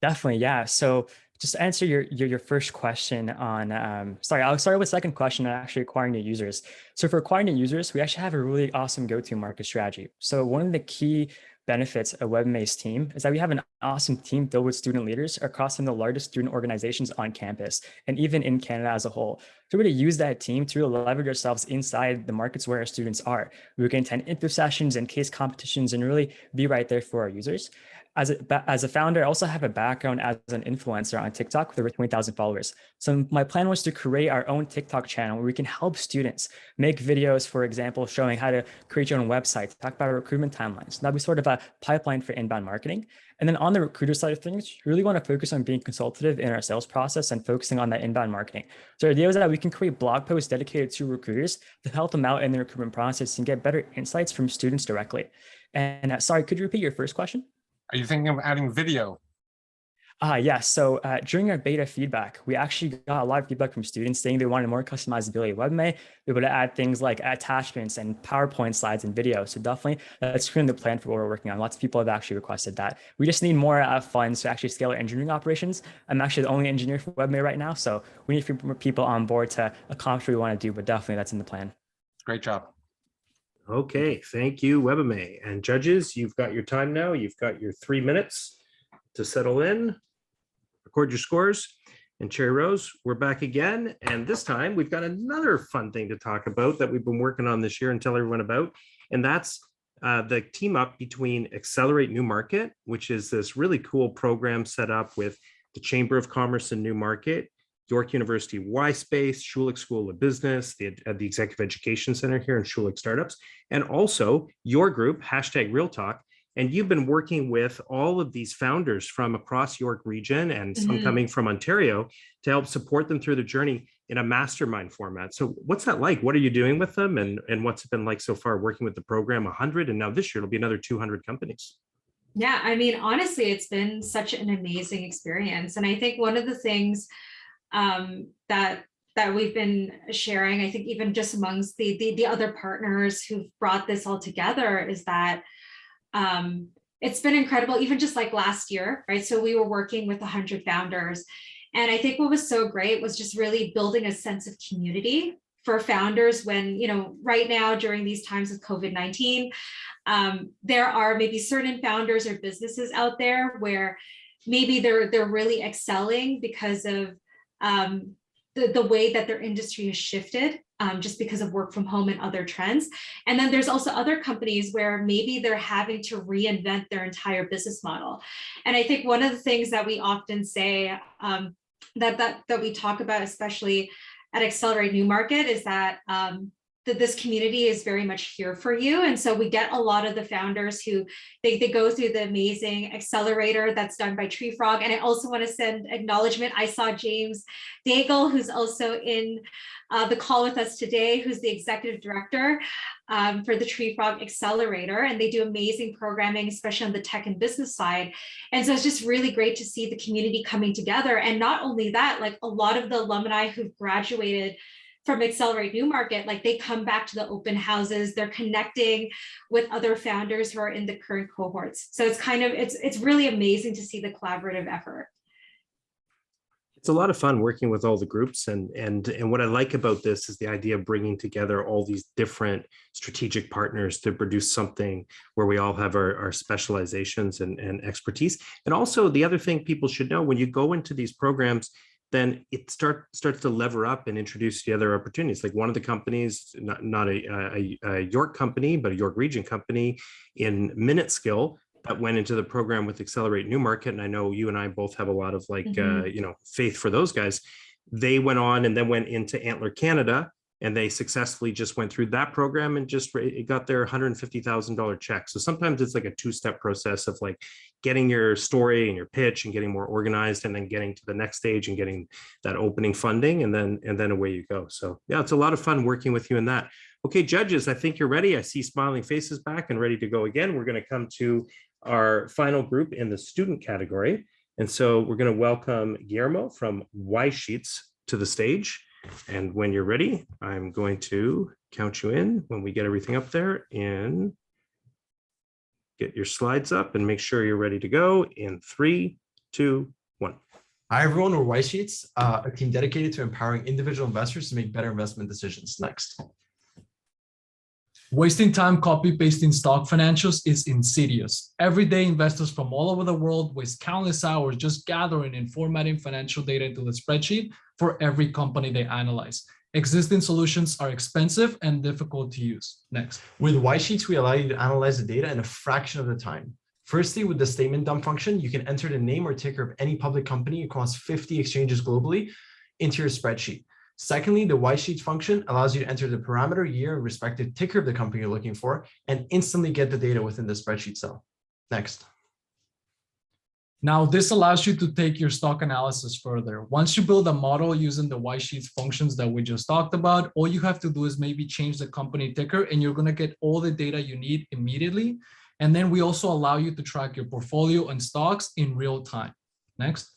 Definitely, yeah. So just to answer your first question on, I'll start with the second question on actually acquiring new users. So for acquiring new users, we actually have a really awesome go-to-market strategy. So one of the key benefits of Webmaid's team is that we have an awesome team filled with student leaders across some of the largest student organizations on campus and even in Canada as a whole. So we're going to use that team to really leverage ourselves inside the markets where our students are. We can attend info sessions and case competitions and really be right there for our users. As a founder, I also have a background as an influencer on TikTok with over 20,000 followers. So my plan was to create our own TikTok channel where we can help students make videos, for example, showing how to create your own website, talk about recruitment timelines. That'll be sort of a pipeline for inbound marketing. And then on the recruiter side of things, we really want to focus on being consultative in our sales process and focusing on that inbound marketing. So the idea is that we can create blog posts dedicated to recruiters to help them out in the recruitment process and get better insights from students directly. And sorry, could you repeat your first question? Are you thinking of adding video? Yeah, so during our beta feedback, we actually got a lot of feedback from students saying they wanted more customizability. Webmaid, we able to add things like attachments and PowerPoint slides and videos. So definitely that's currently the plan for what we're working on. Lots of people have actually requested that. We just need more funds to actually scale our engineering operations. I'm actually the only engineer for Webmaid right now, so we need more people on board to accomplish what we want to do, but definitely that's in the plan. Great job. Okay, thank you, Webmaid. And judges, you've got your time now. You've got your 3 minutes to settle in, record your scores. And Cherry Rose, we're back again. And this time we've got another fun thing to talk about that we've been working on this year and tell everyone about. And that's the team up between Accelerate New Market, which is this really cool program set up with the Chamber of Commerce in Newmarket, York University Y Space, Schulich School of Business, the Executive Education Center here in Schulich Startups, and also your group, #RealTalk. And you've been working with all of these founders from across York region and some coming from Ontario to help support them through the journey in a mastermind format. So what's that like? What are you doing with them? And what's it been like so far working with the program? 100, and now this year it'll be another 200 companies. Yeah, I mean, honestly, it's been such an amazing experience. And I think one of the things that we've been sharing, I think even just amongst the other partners who've brought this all together, is that it's been incredible, even just like last year, right? So we were working with 100 founders. And I think what was so great was just really building a sense of community for founders when, right now during these times of COVID-19, there are maybe certain founders or businesses out there where maybe they're really excelling because of the way that their industry has shifted, just because of work from home and other trends. And then there's also other companies where maybe they're having to reinvent their entire business model. And I think one of the things that we often say that we talk about, especially at Accelerate New Market, is that that this community is very much here for you. And so we get a lot of the founders who they go through the amazing accelerator that's done by Tree Frog. And I also want to send acknowledgement. I saw James Daigle, who's also in the call with us today, who's the executive director for the Tree Frog Accelerator. And they do amazing programming, especially on the tech and business side. And so it's just really great to see the community coming together. And not only that, like a lot of the alumni who've graduated from Accelerate New Market, like they come back to the open houses, they're connecting with other founders who are in the current cohorts. So it's really amazing to see the collaborative effort. It's a lot of fun working with all the groups, and what I like about this is the idea of bringing together all these different strategic partners to produce something where we all have our specializations and expertise. And also the other thing people should know, when you go into these programs, then it starts to lever up and introduce the other opportunities. Like one of the companies, not a York company, but a York region company in MinuteSkill that went into the program with Accelerate New Market. And I know you and I both have a lot of faith for those guys. They went on and then went into Antler Canada, and they successfully just went through that program and just got their $150,000 check. So sometimes it's like a two-step process of like getting your story and your pitch and getting more organized, and then getting to the next stage and getting that opening funding, and then away you go. So yeah, it's a lot of fun working with you in that. Okay, judges, I think you're ready. I see smiling faces back and ready to go again. We're going to come to our final group in the student category. And so we're going to welcome Guillermo from Y Sheets to the stage. And when you're ready, I'm going to count you in when we get everything up there, and get your slides up and make sure you're ready to go in 3, 2, 1. Hi, everyone. We're Y Sheets, a team dedicated to empowering individual investors to make better investment decisions. Next. Wasting time copy-pasting stock financials is insidious. Every day, investors from all over the world waste countless hours just gathering and formatting financial data into the spreadsheet for every company they analyze. Existing solutions are expensive and difficult to use. Next. With Y Sheets, we allow you to analyze the data in a fraction of the time. Firstly, with the statement dump function, you can enter the name or ticker of any public company across 50 exchanges globally into your spreadsheet. Secondly, the Y Sheets function allows you to enter the parameter, year, and respective ticker of the company you're looking for, and instantly get the data within the spreadsheet cell. Next. Now, this allows you to take your stock analysis further. Once you build a model using the Y Sheets functions that we just talked about, all you have to do is maybe change the company ticker, and you're going to get all the data you need immediately. And then we also allow you to track your portfolio and stocks in real time. Next.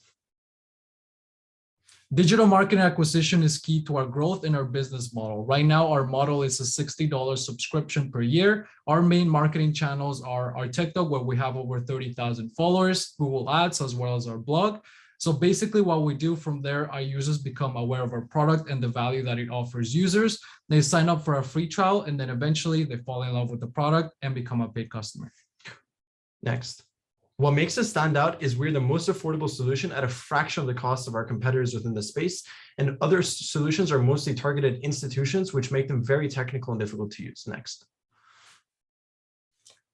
Digital marketing acquisition is key to our growth in our business model. Right now, our model is a $60 subscription per year. Our main marketing channels are our TikTok, where we have over 30,000 followers, Google Ads, as well as our blog. So basically what we do from there, our users become aware of our product and the value that it offers users. They sign up for a free trial, and then eventually they fall in love with the product and become a paid customer. Next. What makes us stand out is we're the most affordable solution at a fraction of the cost of our competitors within the space, and other solutions are mostly targeted institutions, which make them very technical and difficult to use. Next.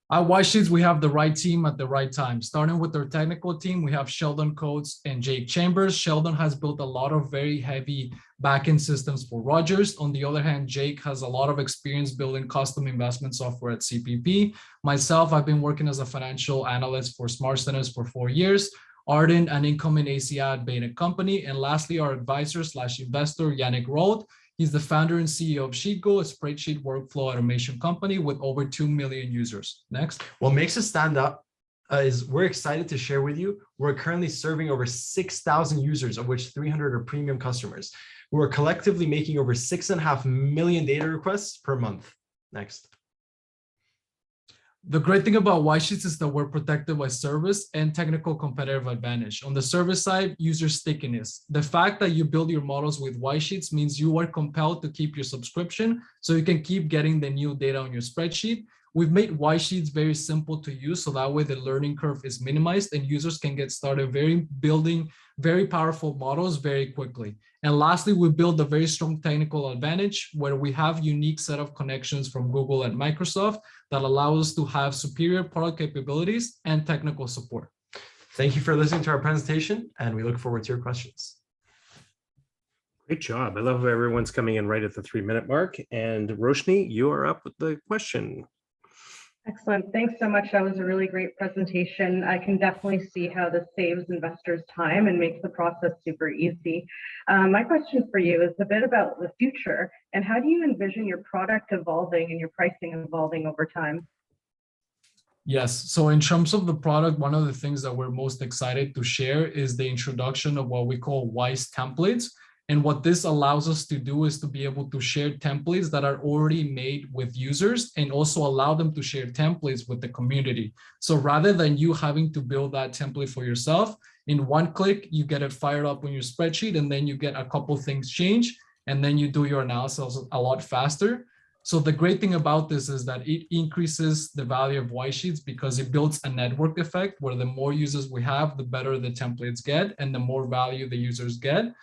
At White Sheets, we have the right team at the right time. Starting with our technical team, we have Sheldon Coates and Jake Chambers. Sheldon has built a lot of very heavy backend systems for Rogers. On the other hand, Jake has a lot of experience building custom investment software at CPP. Myself, I've been working as a financial analyst for Smart Centers for 4 years. Arden, an incoming ACI at Bain & Company. And lastly, our advisor/investor, Yannick Roth. He's the founder and CEO of SheetGo, a spreadsheet workflow automation company with over 2 million users. Next. What makes us stand up is we're excited to share with you, we're currently serving over 6,000 users, of which 300 are premium customers. We're collectively making over 6.5 million data requests per month. Next. The great thing about White Sheets is that we're protected by service and technical competitive advantage. On the service side, user stickiness. The fact that you build your models with White Sheets means you are compelled to keep your subscription so you can keep getting the new data on your spreadsheet. We've made White Sheets very simple to use, so that way the learning curve is minimized and users can get started building very powerful models very quickly. And lastly, we build a very strong technical advantage where we have unique set of connections from Google and Microsoft that allow us to have superior product capabilities and technical support. Thank you for listening to our presentation, and we look forward to your questions. Great job. I love how everyone's coming in right at the 3-minute mark. And Roshni, you are up with the question. Excellent. Thanks so much. That was a really great presentation. I can definitely see how this saves investors time and makes the process super easy. My question for you is a bit about the future and how do you envision your product evolving and your pricing evolving over time? Yes. So in terms of the product, one of the things that we're most excited to share is the introduction of what we call WISE templates. And what this allows us to do is to be able to share templates that are already made with users and also allow them to share templates with the community. So rather than you having to build that template for yourself, in one click, you get it fired up on your spreadsheet and then you get a couple things change and then you do your analysis a lot faster. So the great thing about this is that it increases the value of White Sheets because it builds a network effect where the more users we have, the better the templates get and the more value the users get.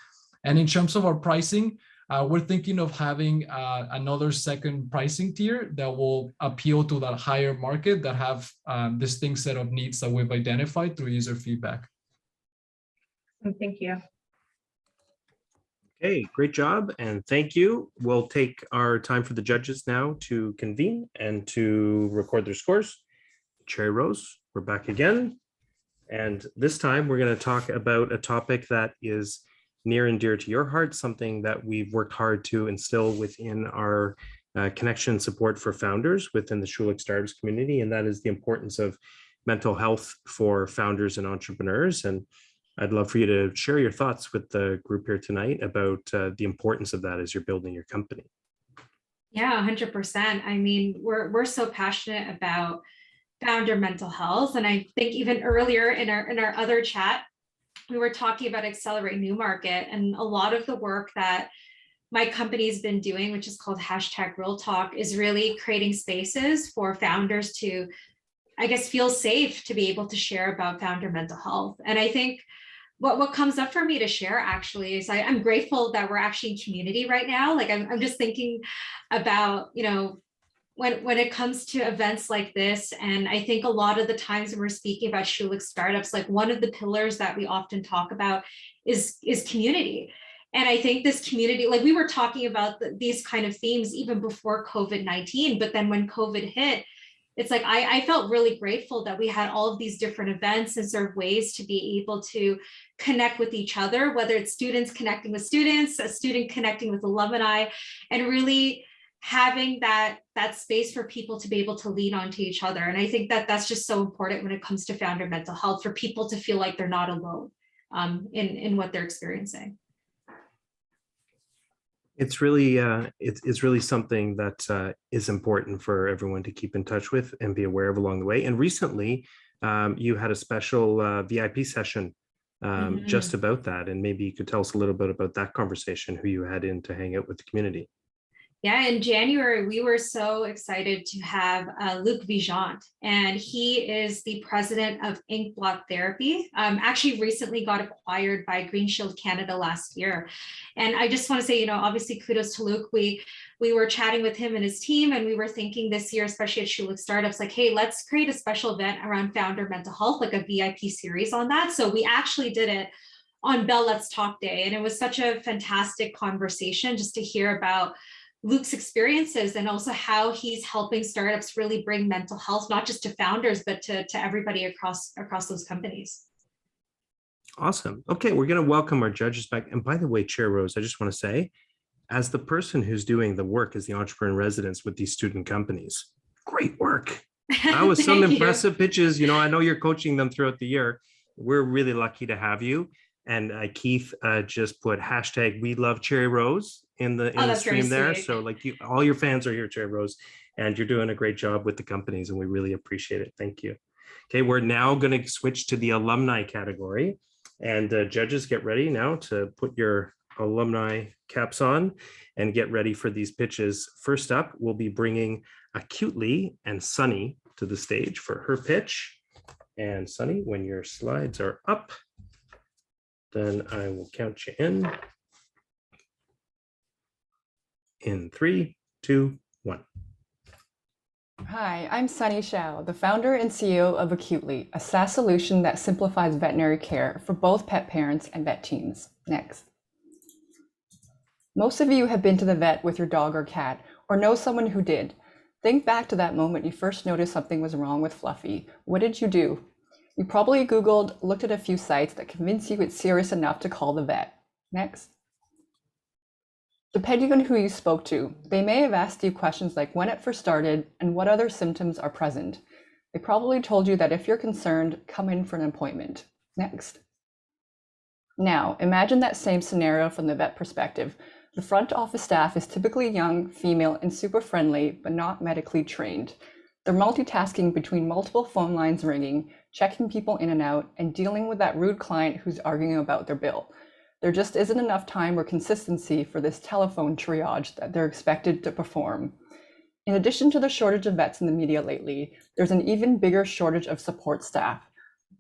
And in terms of our pricing, we're thinking of having another second pricing tier that will appeal to that higher market that have distinct set of needs that we've identified through user feedback. Thank you. Okay, great job. And thank you. We'll take our time for the judges now to convene and to record their scores. Cherry Rose, we're back again. And this time we're going to talk about a topic that is near and dear to your heart, something that we've worked hard to instill within our connection support for founders within the Schulich Stardust community, and that is the importance of mental health for founders and entrepreneurs. And I'd love for you to share your thoughts with the group here tonight about the importance of that as you're building your company. Yeah, 100%. I mean, we're so passionate about founder mental health. And I think even earlier in our other chat, we were talking about Accelerate New Market, and a lot of the work that my company's been doing, which is called #RealTalk, is really creating spaces for founders to, I guess, feel safe to be able to share about founder mental health. And I think what comes up for me to share actually is I'm grateful that we're actually in community right now. Like I'm just thinking about, you know, when it comes to events like this, and I think a lot of the times when we're speaking about Schulich startups, like one of the pillars that we often talk about is community. And I think this community, like we were talking about these kind of themes even before COVID-19, but then when COVID hit, it's like I felt really grateful that we had all of these different events and sort of ways to be able to connect with each other, whether it's students connecting with students, a student connecting with alumni, and really having that space for people to be able to lean onto each other. And I think that that's just so important when it comes to founder mental health, for people to feel like they're not alone in what they're experiencing. It's really it's really something that is important for everyone to keep in touch with and be aware of along the way. And recently, you had a special VIP session just about that. And maybe you could tell us a little bit about that conversation, who you had in to hang out with the community. Yeah, in January, we were so excited to have Luc Vigent, and he is the president of Ink Blot Therapy. Actually recently got acquired by Green Shield Canada last year. And I just want to say, you know, obviously kudos to Luc. We were chatting with him and his team, and we were thinking this year, especially at Schulich Startups, like, hey, let's create a special event around founder mental health, like a VIP series on that. So we actually did it on Bell Let's Talk Day. And it was such a fantastic conversation just to hear about Luc's experiences and also how he's helping startups really bring mental health, not just to founders, but to everybody across those companies. Awesome. Okay, we're going to welcome our judges back. And by the way, Chair Rose, I just want to say, as the person who's doing the work as the entrepreneur in residence with these student companies, great work. That was some impressive pitches. You know, I know you're coaching them throughout the year. We're really lucky to have you. And Keith just put hashtag we love Cherry Rose in the stream there. So like all your fans are here, Cherry Rose, and you're doing a great job with the companies, and we really appreciate it. Thank you. Okay, we're now going to switch to the alumni category, and judges, get ready now to put your alumni caps on and get ready for these pitches. First up, we'll be bringing Acutely and Sunny to the stage for her pitch. And Sunny, when your slides are up, then I will count you in. In 3, 2, 1. Hi, I'm Sunny Xiao, the founder and CEO of Acutely, a SaaS solution that simplifies veterinary care for both pet parents and vet teams. Next. Most of you have been to the vet with your dog or cat, or know someone who did. Think back to that moment you first noticed something was wrong with Fluffy. What did you do? You probably Googled, looked at a few sites that convince you it's serious enough to call the vet. Next. Depending on who you spoke to, they may have asked you questions like when it first started and what other symptoms are present. They probably told you that if you're concerned, come in for an appointment. Next. Now, imagine that same scenario from the vet perspective. The front office staff is typically young, female, and super friendly, but not medically trained. They're multitasking between multiple phone lines ringing, checking people in and out, and dealing with that rude client who's arguing about their bill. There just isn't enough time or consistency for this telephone triage that they're expected to perform. In addition to the shortage of vets in the media lately, there's an even bigger shortage of support staff.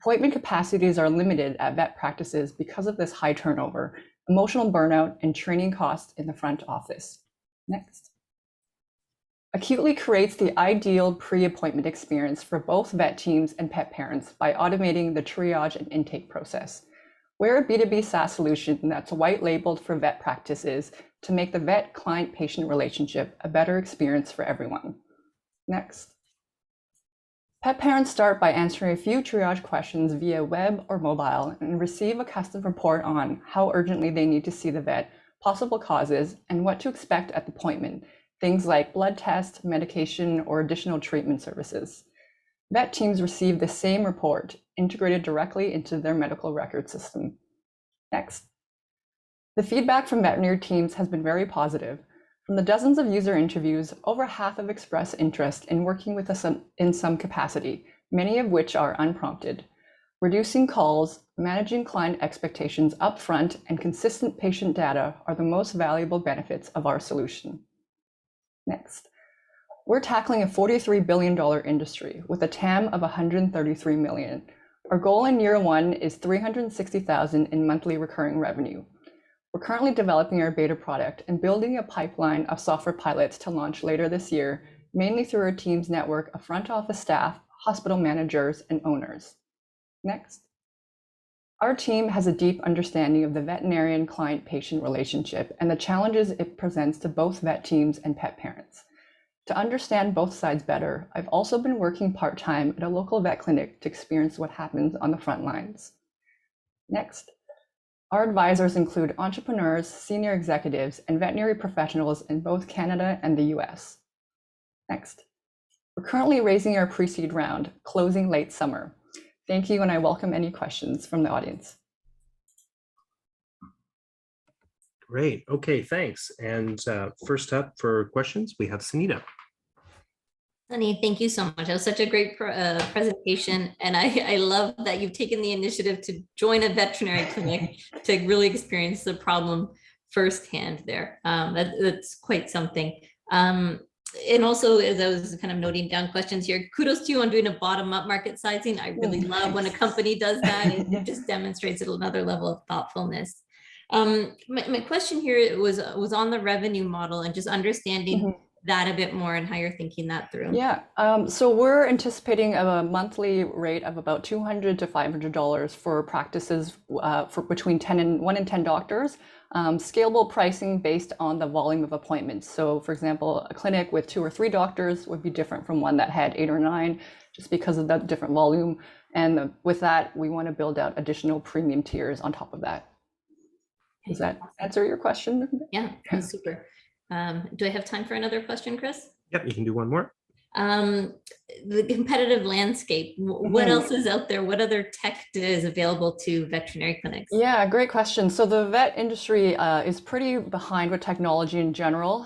Appointment capacities are limited at vet practices because of this high turnover, emotional burnout, and training costs in the front office. Next. Acutely creates the ideal pre-appointment experience for both vet teams and pet parents by automating the triage and intake process. We're a B2B SaaS solution that's white labeled for vet practices to make the vet-client-patient relationship a better experience for everyone. Next. Pet parents start by answering a few triage questions via web or mobile and receive a custom report on how urgently they need to see the vet, possible causes, and what to expect at the appointment. Things like blood tests, medication, or additional treatment services. Vet teams receive the same report integrated directly into their medical record system. Next. The feedback from veterinary teams has been very positive. From the dozens of user interviews, over half have expressed interest in working with us in some capacity, many of which are unprompted. Reducing calls, managing client expectations upfront, and consistent patient data are the most valuable benefits of our solution. Next. We're tackling a $43 billion industry with a TAM of 133 million. Our goal in year one is 360,000 in monthly recurring revenue. We're currently developing our beta product and building a pipeline of software pilots to launch later this year, mainly through our team's network of front office staff, hospital managers, and owners. Next. Our team has a deep understanding of the veterinarian client-patient relationship and the challenges it presents to both vet teams and pet parents. To understand both sides better, I've also been working part-time at a local vet clinic to experience what happens on the front lines. Next, our advisors include entrepreneurs, senior executives, and veterinary professionals in both Canada and the US. Next, we're currently raising our pre-seed round, closing late summer. Thank you, and I welcome any questions from the audience. Great. Okay, thanks. And first up for questions, we have Sunita. Sunny, thank you so much. That was such a great presentation. And I love that you've taken the initiative to join a veterinary clinic to really experience the problem firsthand there. That's quite something. And also, as I was kind of noting down questions here, kudos to you on doing a bottom-up market sizing. I really love when a company does that. It just demonstrates another level of thoughtfulness. My question here was on the revenue model and just understanding that a bit more and how you're thinking that through. Yeah, so we're anticipating a monthly rate of about $200 to $500 for practices for between 1 and 10 doctors. Scalable pricing based on the volume of appointments. So for example, a clinic with 2 or 3 doctors would be different from one that had 8 or 9, just because of that different volume. And with that, we want to build out additional premium tiers on top of that. Does that answer your question? Yeah, that's super. Do I have time for another question, Chris? Yep, you can do one more. The competitive landscape, what else is out there? What other tech is available to veterinary clinics? Yeah, great question. So the vet industry is pretty behind with technology in general.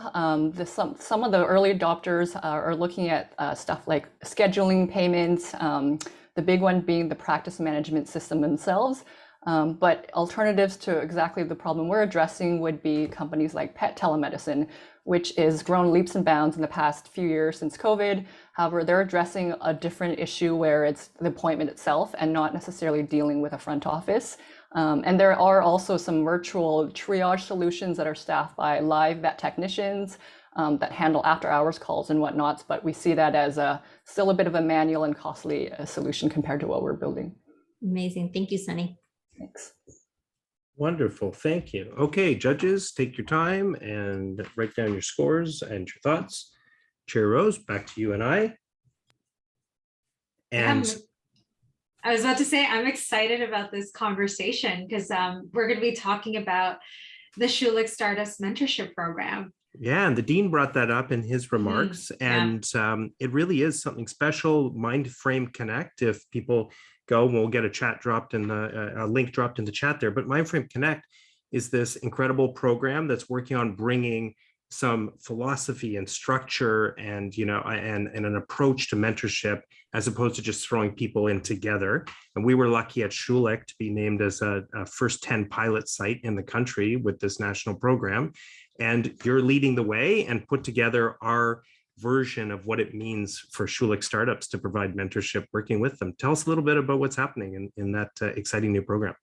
Some of the early adopters are looking at stuff like scheduling payments, the big one being the practice management system themselves. But alternatives to exactly the problem we're addressing would be companies like pet telemedicine, which has grown leaps and bounds in the past few years since COVID. However, they're addressing a different issue where it's the appointment itself and not necessarily dealing with a front office. And there are also some virtual triage solutions that are staffed by live vet technicians that handle after hours calls and whatnots. But we see that as still a bit of a manual and costly solution compared to what we're building. Amazing. Thank you, Sunny. Thanks. Wonderful. Thank you. Okay, judges, take your time and write down your scores and your thoughts. Chair Rose, back to you and I. And I was about to say, I'm excited about this conversation because we're going to be talking about the Schulich Stardust Mentorship Program. yeah, and the dean brought that up in his remarks, and it really is something special. Mindframe Connect, if people go, we'll get a chat dropped in a link dropped in the chat there. But Mindframe Connect is this incredible program that's working on bringing some philosophy and structure and and an approach to mentorship, as opposed to just throwing people in together. And we were lucky at Schulich to be named as a first 10 pilot site in the country with this national program. And you're leading the way and put together our version of what it means for Schulich startups to provide mentorship working with them. Tell us a little bit about what's happening in that exciting new program.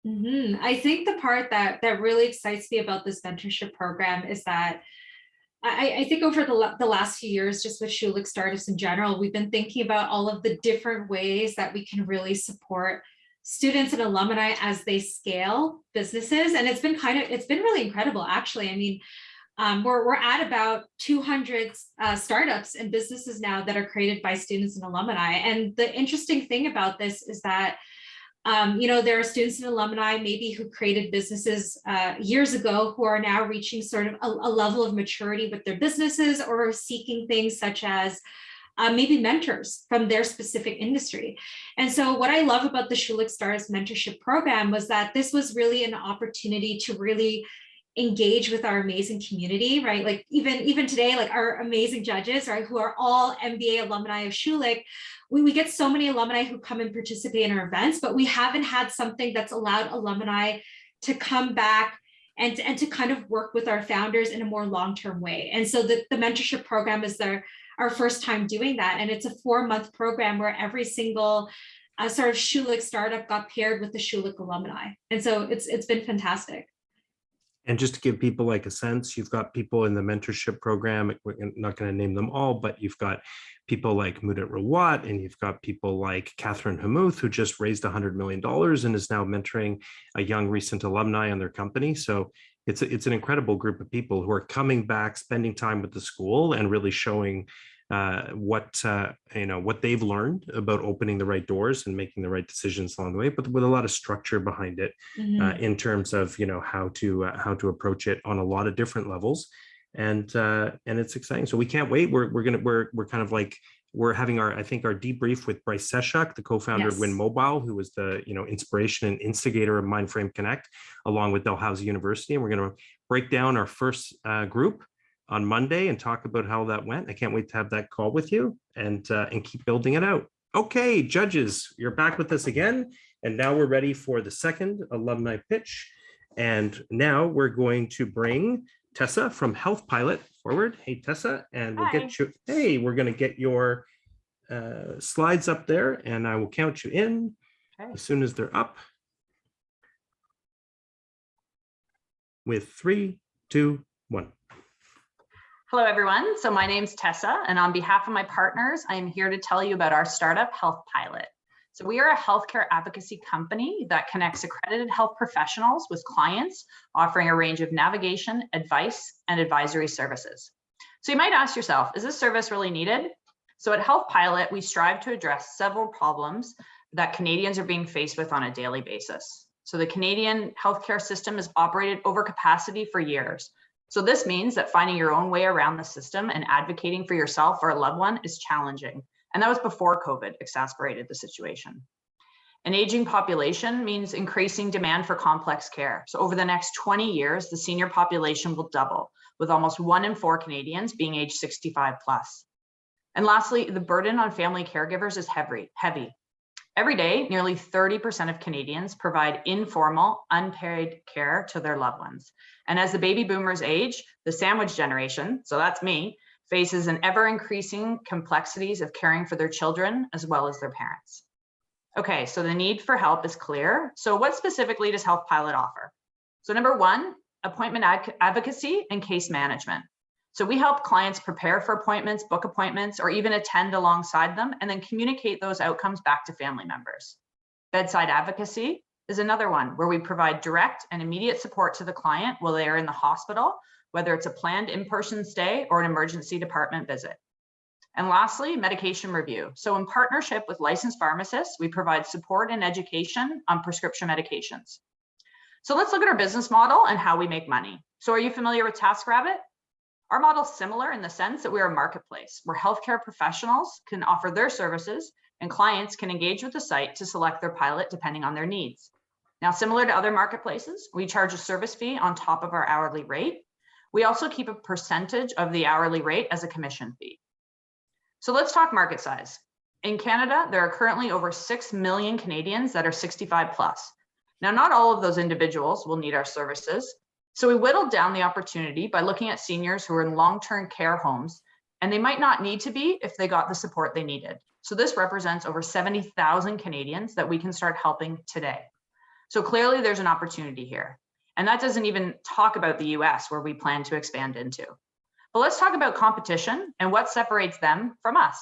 I think the part that really excites me about this mentorship program is that I think over the last few years, just with Schulich Stardust in general, we've been thinking about all of the different ways that we can really support students and alumni as they scale businesses. And it's been really incredible, actually. I mean, we're at about 200 startups and businesses now that are created by students and alumni. And the interesting thing about this is that there are students and alumni maybe who created businesses years ago who are now reaching sort of a level of maturity with their businesses, or seeking things such as maybe mentors from their specific industry. And so what I love about the Schulich Stardust Mentorship Program was that this was really an opportunity to really engage with our amazing community, right? Like even today, like our amazing judges, right, who are all MBA alumni of Schulich. We get so many alumni who come and participate in our events, but we haven't had something that's allowed alumni to come back and to kind of work with our founders in a more long-term way. And so the mentorship program is our first time doing that. And it's a 4-month program where every single sort of Schulich startup got paired with the Schulich alumni. And so it's been fantastic. And just to give people like a sense, you've got people in the mentorship program, we're not going to name them all, but you've got people like Mudit Rawat, and you've got people like Catherine Hamuth, who just raised $100 million and is now mentoring a young recent alumni on their company. So it's an incredible group of people who are coming back, spending time with the school, and really showing what they've learned about opening the right doors and making the right decisions along the way, but with a lot of structure behind it, in terms of how to approach it on a lot of different levels, and it's exciting. So we can't wait. We're having our debrief with Bryce Seshuk, the co-founder of Win Mobile, who was the inspiration and instigator of Mindframe Connect, along with Dalhousie University, and we're going to break down our first group on Monday and talk about how that went. I can't wait to have that call with you and keep building it out. Okay, judges, you're back with us again. And now we're ready for the second alumni pitch. And now we're going to bring Tessa from Healthpilot forward. Hey, Tessa, and we'll Hi. get you. Hey, we're going to get your slides up there, and I will count you in as soon as they're up. With 3, 2, 1. Hello, everyone. So my name's Tessa, and on behalf of my partners, I am here to tell you about our startup, Healthpilot. So we are a healthcare advocacy company that connects accredited health professionals with clients, offering a range of navigation, advice, and advisory services. So you might ask yourself, is this service really needed? So at Healthpilot, we strive to address several problems that Canadians are being faced with on a daily basis. So the Canadian healthcare system has operated over capacity for years. So this means that finding your own way around the system and advocating for yourself or a loved one is challenging. And that was before COVID exacerbated the situation. An aging population means increasing demand for complex care. So over the next 20 years, the senior population will double, with almost 1 in 4 Canadians being age 65 plus. And lastly, the burden on family caregivers is heavy. Every day, nearly 30% of Canadians provide informal, unpaid care to their loved ones. And as the baby boomers age, the sandwich generation, so that's me, faces an ever-increasing complexities of caring for their children as well as their parents. Okay, so the need for help is clear. So what specifically does Healthpilot offer? So number 1, appointment advocacy and case management. So we help clients prepare for appointments, book appointments, or even attend alongside them, and then communicate those outcomes back to family members. Bedside advocacy is another one where we provide direct and immediate support to the client while they are in the hospital, whether it's a planned in-person stay or an emergency department visit. And lastly, medication review. So in partnership with licensed pharmacists, we provide support and education on prescription medications. So let's look at our business model and how we make money. So are you familiar with TaskRabbit? Our model is similar in the sense that we are a marketplace where healthcare professionals can offer their services and clients can engage with the site to select their pilot depending on their needs. Now, similar to other marketplaces, we charge a service fee on top of our hourly rate. We also keep a percentage of the hourly rate as a commission fee. So let's talk market size. In Canada, there are currently over 6 million Canadians that are 65 plus. Now, not all of those individuals will need our services. So we whittled down the opportunity by looking at seniors who are in long-term care homes, and they might not need to be if they got the support they needed. So this represents over 70,000 Canadians that we can start helping today. So clearly there's an opportunity here. And that doesn't even talk about the US where we plan to expand into. But let's talk about competition and what separates them from us.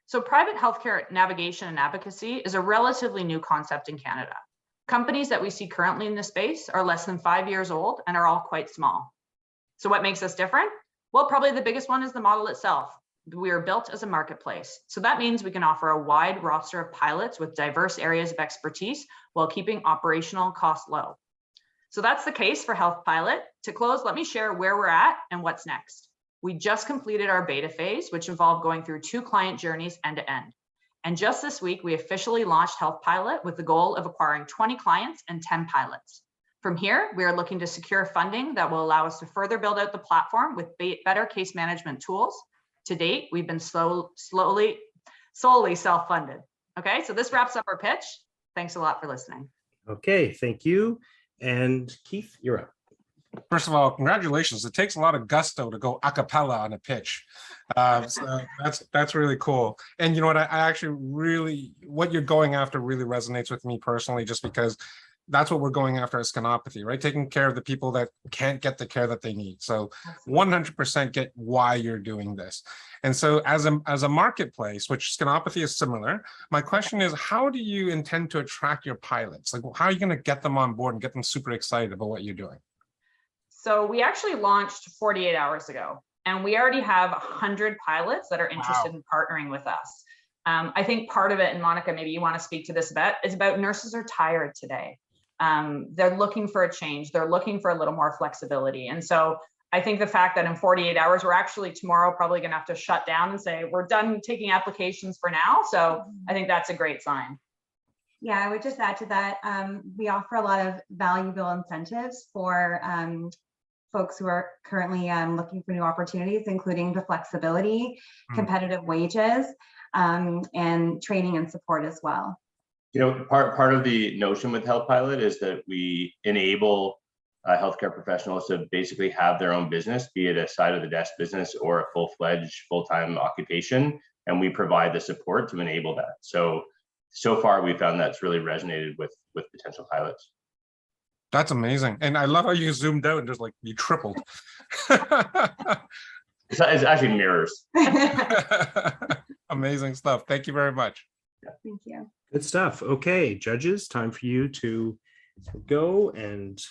So private healthcare navigation and advocacy is a relatively new concept in Canada. Companies that we see currently in this space are less than 5 years old and are all quite small. So what makes us different? Well, probably the biggest one is the model itself. We are built as a marketplace. So that means we can offer a wide roster of pilots with diverse areas of expertise while keeping operational costs low. So that's the case for Healthpilot. To close, let me share where we're at and what's next. We just completed our beta phase, which involved going through 2 client journeys end to end. And just this week, we officially launched Healthpilot with the goal of acquiring 20 clients and 10 pilots. From here, we are looking to secure funding that will allow us to further build out the platform with better case management tools. To date, we've been solely self-funded. Okay, so this wraps up our pitch. Thanks a lot for listening. Okay, thank you. And Keith, you're up. First of all, congratulations. It takes a lot of gusto to go a cappella on a pitch. So that's really cool. And you know what, I actually really, what you're going after really resonates with me personally, just because that's what we're going after as scanopathy, right? Taking care of the people that can't get the care that they need. So 100% get why you're doing this. And so as a marketplace, which scanopathy is similar, my question is, how do you intend to attract your pilots? Like, how are you going to get them on board and get them super excited about what you're doing? So we actually launched 48 hours ago, and we already have 100 pilots that are interested in partnering with us. I think part of it, and Monica, maybe you want to speak to this a bit, is about nurses are tired today. They're looking for a change. They're looking for a little more flexibility. And so I think the fact that in 48 hours, we're actually tomorrow probably going to have to shut down and say, we're done taking applications for now. So I think that's a great sign. Yeah, I would just add to that. We offer a lot of valuable incentives for folks who are currently looking for new opportunities, including the flexibility, competitive wages, and training and support as well. You know, part of the notion with Healthpilot is that we enable healthcare professionals to basically have their own business, be it a side of the desk business or a full-fledged, full-time occupation. And we provide the support to enable that. So far we found that's really resonated with potential pilots. That's amazing. And I love how you zoomed out and just like you tripled. It's actually mirrors. Amazing stuff. Thank you very much. Thank you. Good stuff. Okay, judges, time for you to go and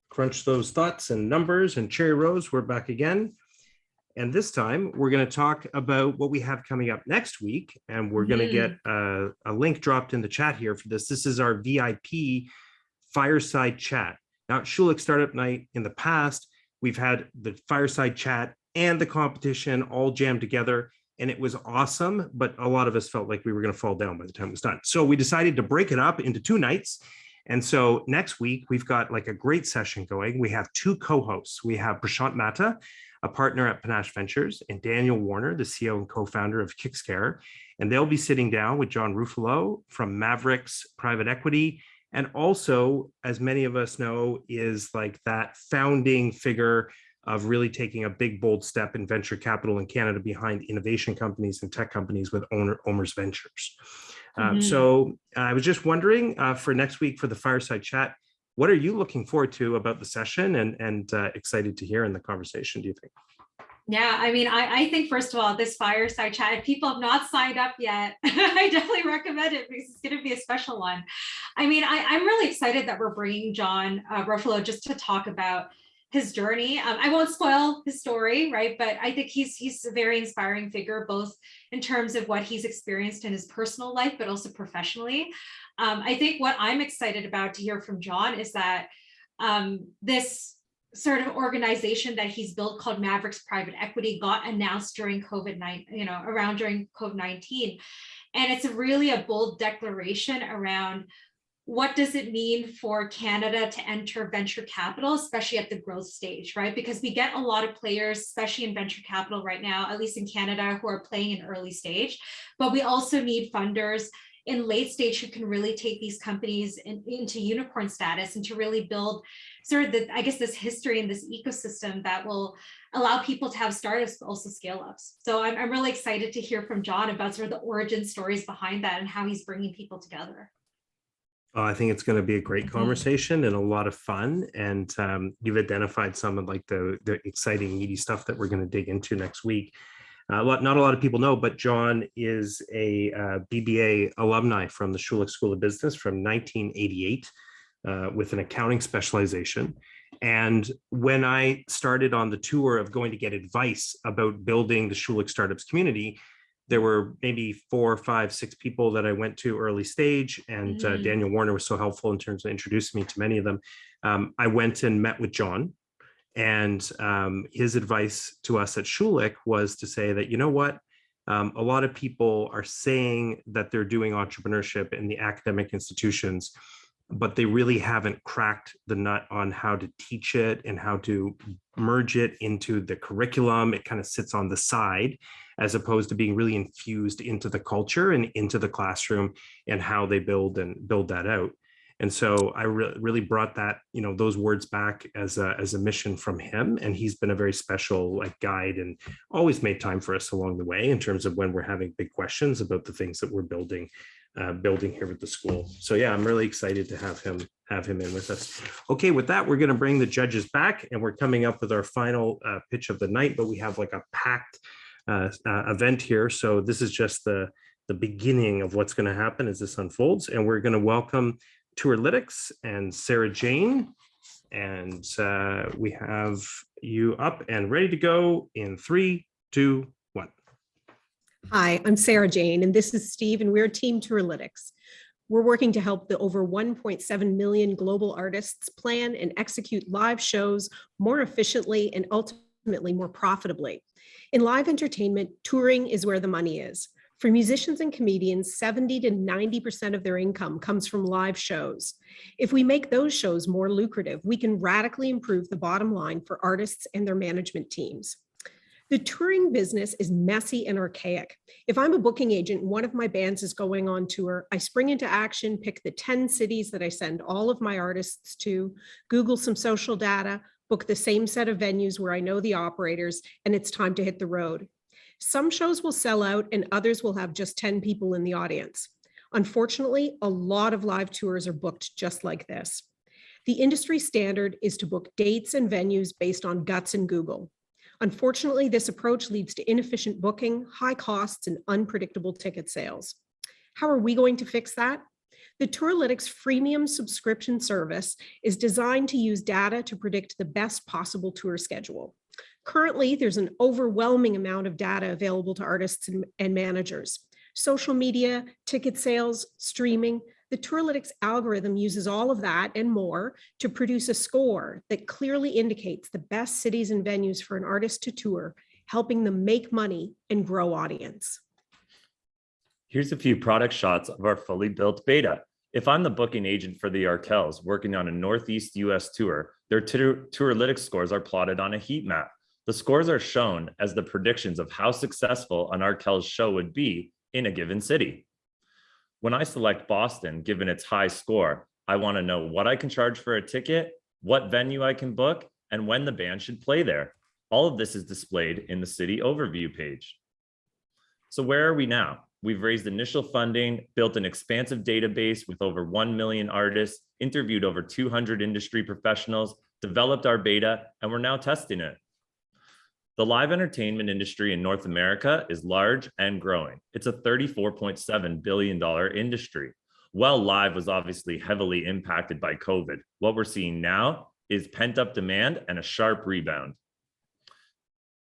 crunch those thoughts and numbers. And Cherry Rose, we're back again. And this time we're going to talk about what we have coming up next week. And we're going to get a link dropped in the chat here for this. This is our VIP fireside chat. Now at Schulich Startup Night in the past, we've had the fireside chat and the competition all jammed together. And it was awesome, but a lot of us felt like we were going to fall down by the time it was done. So we decided to break it up into 2 nights. And so next week, we've got like a great session going. We have 2 co-hosts. We have Prashant Mehta, a partner at Panache Ventures, and Daniel Warner, the CEO and co-founder of Kickscare. And they'll be sitting down with John Ruffalo from Mavericks Private Equity. And also, as many of us know, is like that founding figure of really taking a big, bold step in venture capital in Canada behind innovation companies and tech companies with Owners Ventures. So I was just wondering for next week for the fireside chat, what are you looking forward to about the session and excited to hear in the conversation, do you think? Yeah, I mean, I think, first of all, this fireside chat, if people have not signed up yet, I definitely recommend it because it's going to be a special one. I mean, I'm really excited that we're bringing John Ruffalo just to talk about his journey. I won't spoil his story, right? But I think he's a very inspiring figure, both in terms of what he's experienced in his personal life, but also professionally. I think what I'm excited about to hear from John is that this sort of organization that he's built called Mavericks Private Equity got announced during COVID-19, around during COVID-19. And it's really a bold declaration around what does it mean for Canada to enter venture capital, especially at the growth stage, right? Because we get a lot of players, especially in venture capital right now, at least in Canada, who are playing in early stage, but we also need funders in late stage who can really take these companies into unicorn status and to really build sort of this history and this ecosystem that will allow people to have startups, but also scale ups. So I'm really excited to hear from John about sort of the origin stories behind that and how he's bringing people together. I think it's going to be a great conversation and a lot of fun. And you've identified some of like the exciting, meaty stuff that we're going to dig into next week. Not a lot of people know, but John is a BBA alumni from the Schulich School of Business from 1988 with an accounting specialization. And when I started on the tour of going to get advice about building the Schulich startups community, there were maybe 4, 5, 6 people that I went to early stage, and Daniel Warner was so helpful in terms of introducing me to many of them. I went and met with John, and his advice to us at Schulich was to say that, you know what, a lot of people are saying that they're doing entrepreneurship in the academic institutions, but they really haven't cracked the nut on how to teach it and how to merge it into the curriculum. It kind of sits on the side as opposed to being really infused into the culture and into the classroom and how they build that out. And so I really brought that, those words back as a mission from him. And he's been a very special guide and always made time for us along the way in terms of when we're having big questions about the things that we're building here with the school. So yeah, I'm really excited to have him in with us. Okay, with that, we're going to bring the judges back and we're coming up with our final pitch of the night, but we have like a packed event here. So this is just the beginning of what's going to happen as this unfolds. And we're going to welcome Tourlytics and Sarah Jane. And we have you up and ready to go in 3, 2, 1. Hi, I'm Sarah Jane, and this is Steve, and we're Team Tourlytics. We're working to help the over 1.7 million global artists plan and execute live shows more efficiently and ultimately more profitably. In live entertainment, touring is where the money is. For musicians and comedians, 70 to 90% of their income comes from live shows. If we make those shows more lucrative, we can radically improve the bottom line for artists and their management teams. The touring business is messy and archaic. If I'm a booking agent, one of my bands is going on tour, I spring into action, pick the 10 cities that I send all of my artists to, Google some social data, book the same set of venues where I know the operators, and it's time to hit the road. Some shows will sell out and others will have just 10 people in the audience. Unfortunately, a lot of live tours are booked just like this. The industry standard is to book dates and venues based on guts and Google. Unfortunately, this approach leads to inefficient booking, high costs, and unpredictable ticket sales. How are we going to fix that? The Touralytics freemium subscription service is designed to use data to predict the best possible tour schedule. Currently, there's an overwhelming amount of data available to artists and managers. Social media, ticket sales, streaming. The Touralytics algorithm uses all of that and more to produce a score that clearly indicates the best cities and venues for an artist to tour, helping them make money and grow audience. Here's a few product shots of our fully built beta. If I'm the booking agent for the Arkells working on a Northeast US tour, their Touralytics scores are plotted on a heat map. The scores are shown as the predictions of how successful an Arkells show would be in a given city. When I select Boston, given its high score, I want to know what I can charge for a ticket, what venue I can book, and when the band should play there. All of this is displayed in the city overview page. So where are we now? We've raised initial funding, built an expansive database with over 1 million artists, interviewed over 200 industry professionals, developed our beta, and we're now testing it. The live entertainment industry in North America is large and growing. It's a $34.7 billion industry. While live was obviously heavily impacted by COVID, what we're seeing now is pent-up demand and a sharp rebound.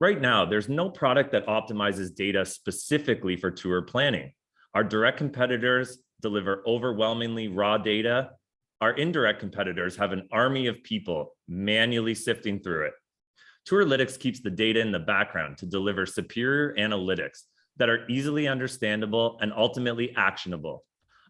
Right now, there's no product that optimizes data specifically for tour planning. Our direct competitors deliver overwhelmingly raw data. Our indirect competitors have an army of people manually sifting through it. Touralytics keeps the data in the background to deliver superior analytics that are easily understandable and ultimately actionable.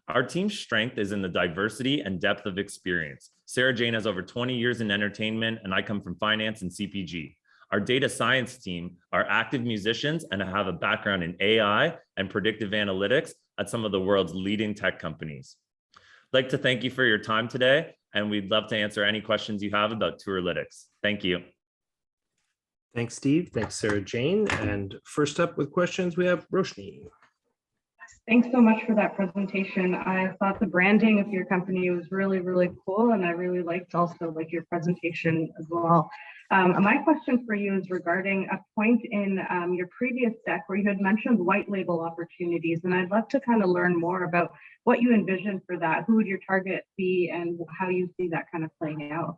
Our team's strength is in the diversity and depth of experience. Sarah Jane has over 20 years in entertainment, and I come from finance and CPG. Our data science team are active musicians and have a background in AI and predictive analytics at some of the world's leading tech companies. I'd like to thank you for your time today, and we'd love to answer any questions you have about Touralytics. Thank you. Thanks, Steve. Thanks, Sarah Jane. And first up with questions, we have Roshni. Thanks so much for that presentation. I thought the branding of your company was really, really cool, and I really liked also like your presentation as well. My question for you is regarding a point in your previous deck where you had mentioned white label opportunities, and I'd love to kind of learn more about what you envision for that. Who would your target be, and how you see that kind of playing out?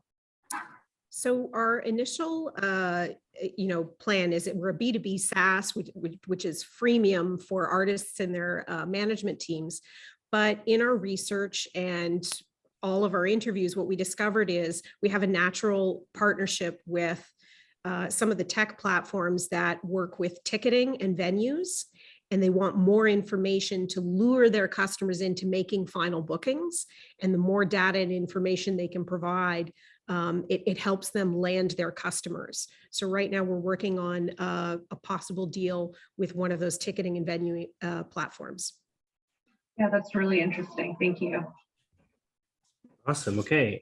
So our initial, plan is that we're a B2B SaaS, which is freemium for artists and their management teams. But in our research and all of our interviews, what we discovered is we have a natural partnership with some of the tech platforms that work with ticketing and venues, and they want more information to lure their customers into making final bookings. And the more data and information they can provide, it helps them land their customers. So right now we're working on a possible deal with one of those ticketing and venue platforms. Yeah, that's really interesting. Thank you. Awesome. Okay.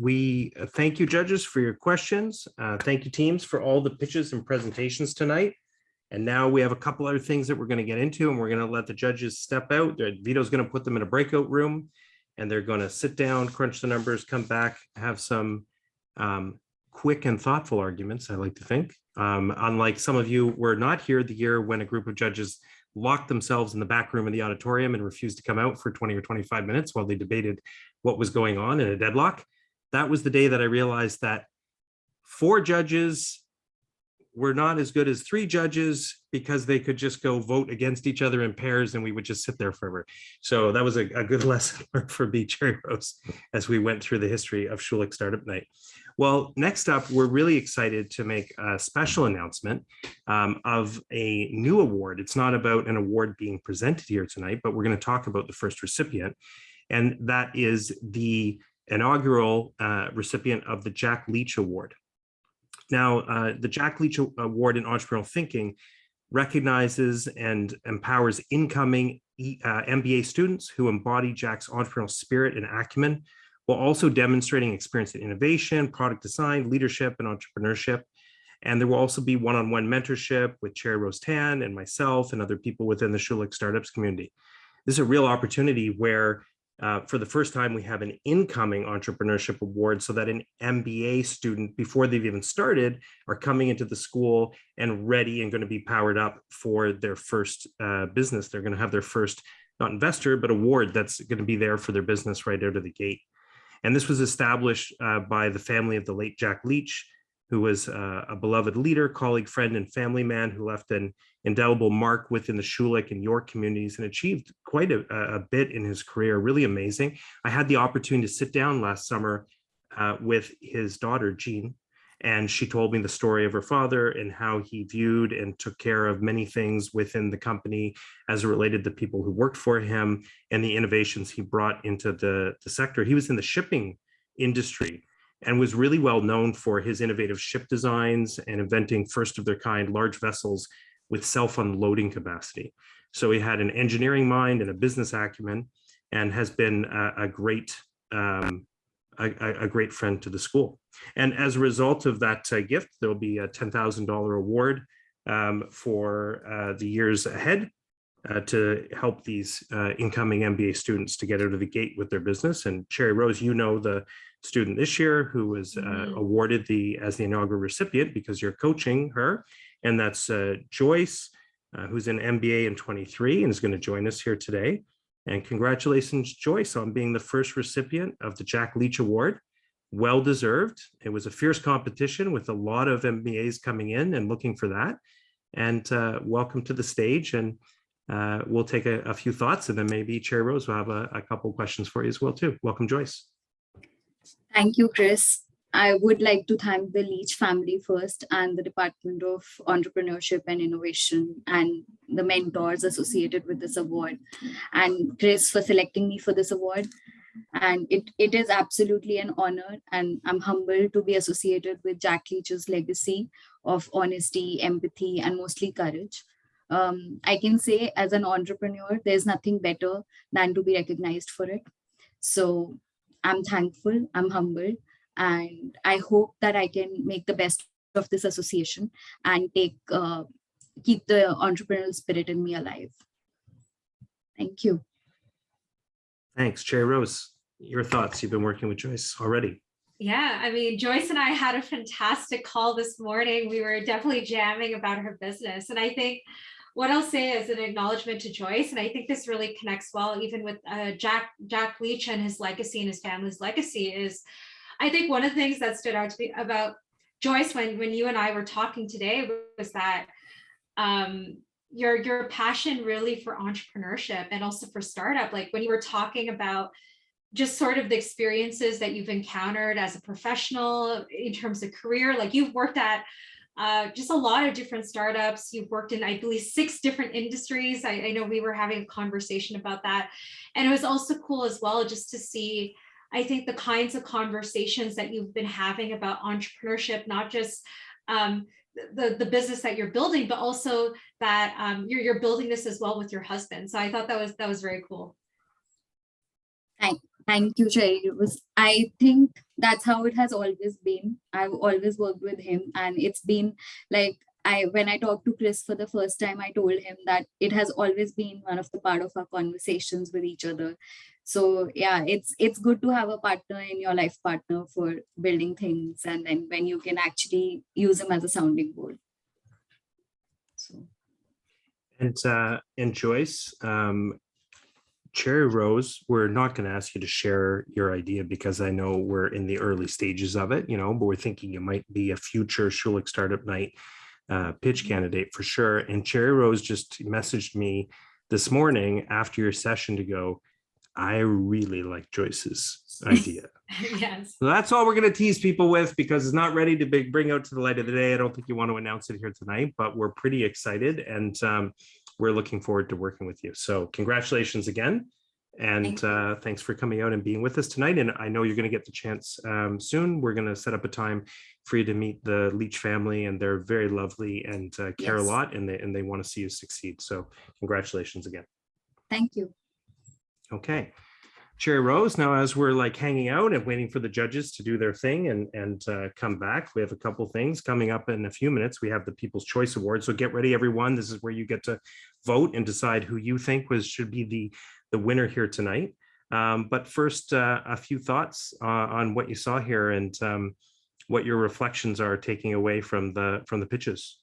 We thank you, judges, for your questions. Thank you, teams, for all the pitches and presentations tonight. And now we have a couple other things that we're going to get into, and we're going to let the judges step out. Vito's going to put them in a breakout room, and they're going to sit down, crunch the numbers, come back, have some quick and thoughtful arguments, I like to think. Unlike some of you were not here the year when a group of judges locked themselves in the back room of the auditorium and refused to come out for 20 or 25 minutes while they debated what was going on in a deadlock. That was the day that I realized that 4 judges were not as good as 3 judges because they could just go vote against each other in pairs and we would just sit there forever. So that was a good lesson for me, Cherry Rose, as we went through the history of Schulich Startup Night. Well, next up, we're really excited to make a special announcement of a new award. It's not about an award being presented here tonight, but we're going to talk about the first recipient. And that is the inaugural recipient of the Jack Leach Award. Now, the Jack Leach Award in Entrepreneurial Thinking recognizes and empowers incoming MBA students who embody Jack's entrepreneurial spirit and acumen, while also demonstrating experience in innovation, product design, leadership, and entrepreneurship. And there will also be one-on-one mentorship with Chair Rose Tan and myself and other people within the Schulich startups community. This is a real opportunity where for the first time, we have an incoming entrepreneurship award so that an MBA student, before they've even started, are coming into the school and ready and going to be powered up for their first business. They're going to have their first, not investor, but award that's going to be there for their business right out of the gate. And this was established by the family of the late Jack Leach, who was a beloved leader, colleague, friend, and family man who left an indelible mark within the Schulich and York communities and achieved quite a bit in his career, really amazing. I had the opportunity to sit down last summer with his daughter, Jean, and she told me the story of her father and how he viewed and took care of many things within the company as it related to people who worked for him and the innovations he brought into the sector. He was in the shipping industry and was really well known for his innovative ship designs and inventing first of their kind large vessels with self-unloading capacity. So he had an engineering mind and a business acumen, and has been a great friend to the school. And as a result of that gift, there'll be a $10,000 award for the years ahead to help these incoming MBA students to get out of the gate with their business. And Cherry Rose, you know the student this year who was awarded as the inaugural recipient because you're coaching her, and that's Joyce, who's an MBA in 23 and is going to join us here today. And congratulations, Joyce, on being the first recipient of the Jack Leach Award. Well deserved. It was a fierce competition with a lot of MBAs coming in and looking for that. And welcome to the stage. And we'll take a few thoughts, and then maybe Chair Rose will have a couple of questions for you as well too. Welcome, Joyce. Thank you, Chris. I would like to thank the Leach family first, and the Department of Entrepreneurship and Innovation, and the mentors associated with this award, and Chris for selecting me for this award. And it is absolutely an honor, and I'm humbled to be associated with Jack Leach's legacy of honesty, empathy, and mostly courage. I can say as an entrepreneur, there's nothing better than to be recognized for it. So I'm thankful, I'm humbled, and I hope that I can make the best of this association and keep the entrepreneurial spirit in me alive. Thank you. Thanks, Chair Rose. Your thoughts? You've been working with Joyce already. Yeah, I mean, Joyce and I had a fantastic call this morning. We were definitely jamming about her business. And I think what I'll say is an acknowledgement to Joyce, and I think this really connects well even with Jack Leach and his legacy and his family's legacy, is I think one of the things that stood out to me about Joyce when you and I were talking today was that your passion really for entrepreneurship and also for startup, like when you were talking about just sort of the experiences that you've encountered as a professional in terms of career, like you've worked at just a lot of different startups. You've worked in, I believe, 6 different industries. I know we were having a conversation about that. And it was also cool as well just to see, I think, the kinds of conversations that you've been having about entrepreneurship, not just the business that you're building, but also that you're building this as well with your husband. So I thought that was very cool. Thank you, Cherry. I think that's how it has always been. I've always worked with him, and it's been like when I talked to Chris for the first time, I told him that it has always been one of the part of our conversations with each other. So yeah, it's good to have a partner in your life, partner for building things, and then when you can actually use him as a sounding board. So. And Joyce, Cherry Rose, we're not going to ask you to share your idea because I know we're in the early stages of it, but we're thinking you might be a future Schulich Startup Night pitch candidate for sure. And Cherry Rose just messaged me this morning after your session to go, I really like Joyce's idea. Yes. So that's all we're going to tease people with because it's not ready to bring out to the light of the day. I don't think you want to announce it here tonight, but we're pretty excited and we're looking forward to working with you. So congratulations again. And thanks for coming out and being with us tonight. And I know you're going to get the chance soon. We're going to set up a time for you to meet the Leach family, and they're very lovely and care a Yes. lot, and they want to see you succeed. So congratulations again. Thank you. Okay. Cherry Rose, now as we're like hanging out and waiting for the judges to do their thing and come back, we have a couple things coming up in a few minutes. We have the People's Choice Award. So get ready, everyone. This is where you get to vote and decide who you think should be the winner here tonight. But first, a few thoughts on what you saw here and what your reflections are taking away from the pitches.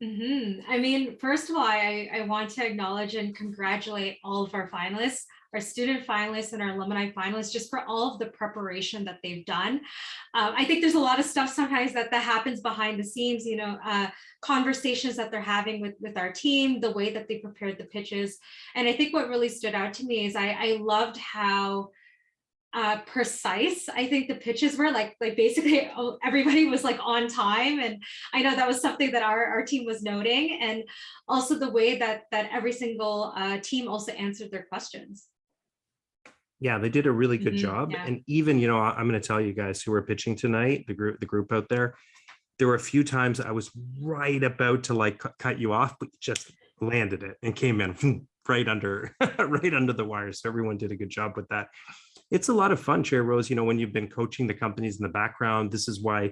I mean, first of all, I want to acknowledge and congratulate all of our finalists, our student finalists and our alumni finalists, just for all of the preparation that they've done. I think there's a lot of stuff sometimes that happens behind the scenes, you know, conversations that they're having with our team, the way that they prepared the pitches. And I think what really stood out to me is I loved how precise I think the pitches were, like basically everybody was like on time, and I know that was something that our team was noting, and also the way that every single team also answered their questions. Yeah, they did a really good job. Yeah. And even, you know, I'm going to tell you guys who are pitching tonight, the group out there were a few times I was right about to like cut you off, but you just landed it and came in right under right under the wire. So everyone did a good job with that. It's a lot of fun, Chair Rose, you know, when you've been coaching the companies in the background. This is why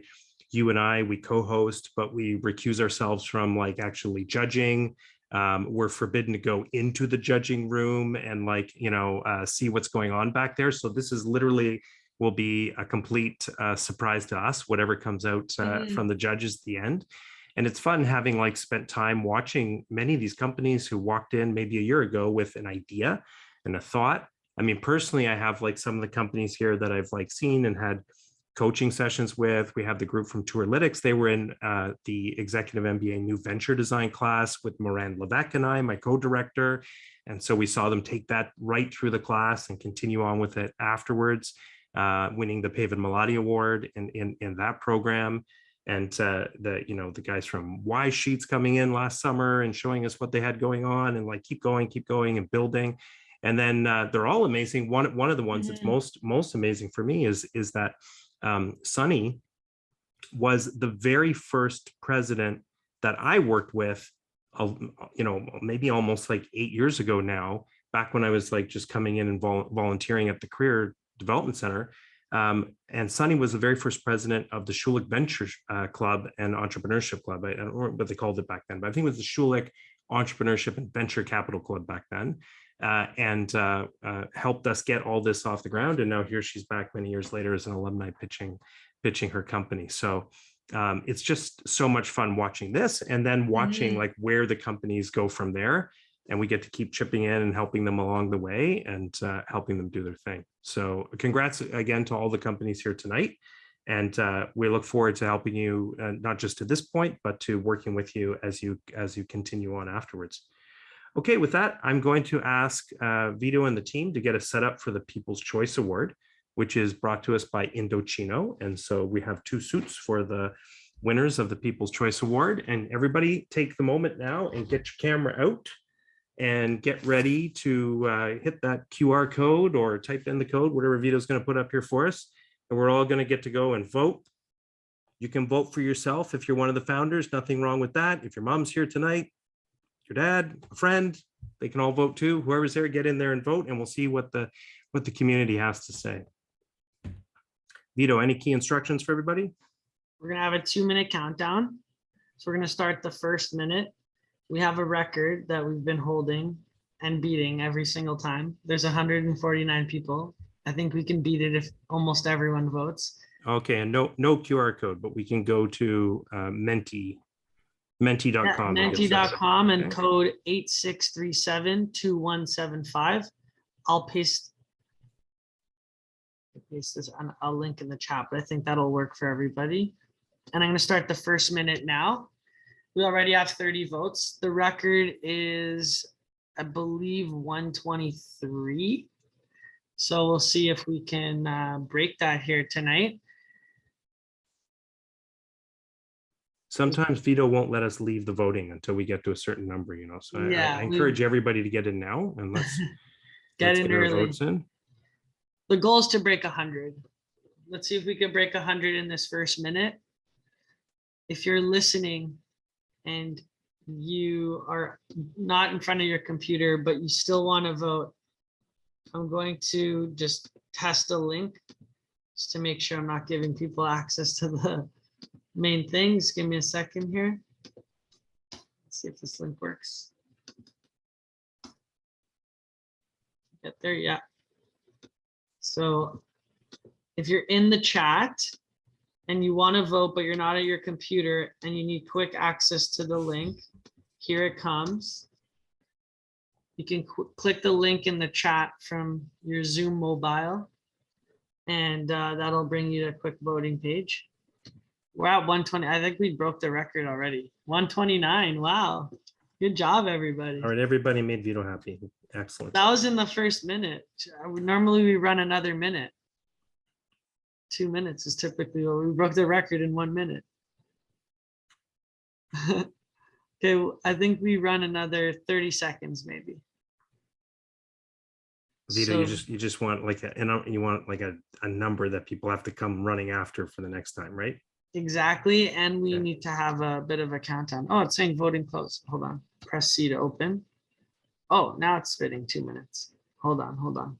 you and we co-host, but we recuse ourselves from like actually judging. We're forbidden to go into the judging room and like, you know, see what's going on back there. So this is literally will be a complete surprise to us, whatever comes out from the judges at the end. And it's fun having like spent time watching many of these companies who walked in maybe a year ago with an idea and a thought. I mean, personally, I have like some of the companies here that I've like seen and had coaching sessions with. We have the group from Tourlytics. They were in the Executive MBA New Venture Design class with Moran Levesque and I, my co-director. And so we saw them take that right through the class and continue on with it afterwards, winning the Pavan Malati Award in that program. And the guys from Y Sheets coming in last summer and showing us what they had going on and like keep going and building. And then they're all amazing. One of the ones that's most amazing for me is that Sunny was the very first president that I worked with, you know, maybe almost like 8 years ago now, back when I was like just coming in and volunteering at the Career Development Center. And Sunny was the very first president of the Schulich Venture Club and Entrepreneurship Club. I don't know what they called it back then, but I think it was the Schulich Entrepreneurship and Venture Capital Club back then. And helped us get all this off the ground. And now here she's back many years later as an alumni pitching her company. So it's just so much fun watching this and then watching like where the companies go from there. And we get to keep chipping in and helping them along the way and helping them do their thing. So congrats again to all the companies here tonight. And we look forward to helping you, not just to this point, but to working with you as you continue on afterwards. Okay, with that, I'm going to ask Vito and the team to get us set up for the People's Choice Award, which is brought to us by Indochino. And so we have 2 suits for the winners of the People's Choice Award. And everybody take the moment now and get your camera out and get ready to hit that QR code or type in the code, whatever Vito's going to put up here for us. And we're all going to get to go and vote. You can vote for yourself if you're one of the founders, nothing wrong with that. If your mom's here tonight, your dad, a friend, they can all vote too. Whoever's there, get in there and vote, and we'll see what the community has to say. Vito, any key instructions for everybody? We're gonna have a 2-minute countdown. So we're gonna start the first minute. We have a record that we've been holding and beating every single time. There's 149 people. I think we can beat it if almost everyone votes. Okay, and no QR code, but we can go to menti.com. Menti.com and code 86372175. I'll paste this and I'll link in the chat, but I think that'll work for everybody. And I'm going to start the first minute now. We already have 30 votes. The record is, I believe, 123. So we'll see if we can break that here tonight. Sometimes Vito won't let us leave the voting until we get to a certain number, you know. So Yeah, I encourage everybody to get in now, and Get Let's in get our early. votes in. The goal is to break 100. Let's see if we can break 100 in this first minute. If you're listening and you are not in front of your computer, but you still want to vote, I'm going to just test a link just to make sure I'm not giving people access to the main things. Give me a second here. Let's see if this link works. Get there, yeah. So if you're in the chat and you want to vote, but you're not at your computer and you need quick access to the link, here it comes. You can click the link in the chat from your Zoom mobile, and that'll bring you to a quick voting page. We're at 120. I think we broke the record already. 129. Wow. Good job, everybody. All right, everybody made Vito happy. Excellent. That was in the first minute. Normally we run another minute. 2 minutes is typically what we broke the record in 1 minute. Okay, I think we run another 30 seconds maybe. Vito, So- you just want like you want like a number that people have to come running after for the next time, right? Exactly, and we Okay. need to have a bit of a countdown. Oh, it's saying voting closed. Hold on. Press C to open. Oh, now it's spitting 2 minutes. Hold on.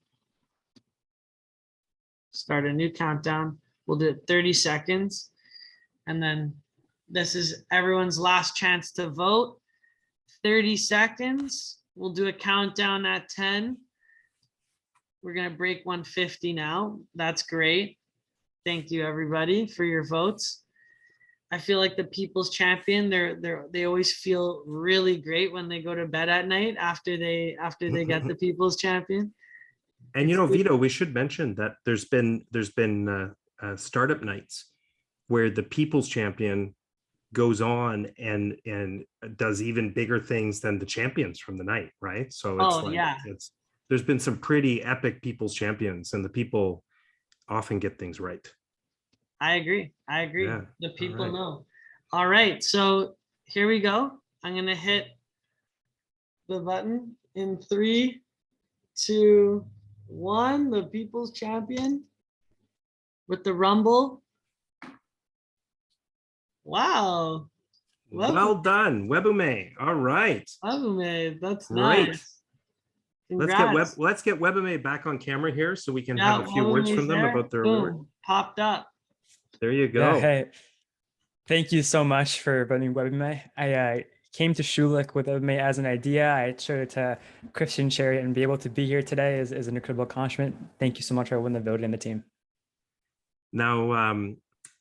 Start a new countdown. We'll do it 30 seconds. And then this is everyone's last chance to vote. 30 seconds. We'll do a countdown at 10. We're gonna break 150 now. That's great. Thank you, everybody, for your votes. I feel like the people's champion, they always feel really great when they go to bed at night after they get the people's champion. And you know, Vito, we should mention that there's been startup nights where the people's champion goes on and does even bigger things than the champions from the night, right? So it's yeah. There's been some pretty epic people's champions, and the people often get things right. I agree. Yeah. The people All right. know. All right, so here we go. I'm gonna hit the button in 3, 2, 1. The people's champion with the rumble. Wow. Well done, Webmaid. All right. Webmaid, that's Great. nice. Let's get Webmaid back on camera here so we can Yeah, have a few words Webmaid's from them there. about their Boom, award. popped up. There you go. Yeah, hey, thank you so much for voting Webmaid. I came to Schulich with Webmaid as an idea. I showed it to Christian, Sherry, and be able to be here today is an incredible accomplishment. Thank you so much for everyone that voted in the team. Now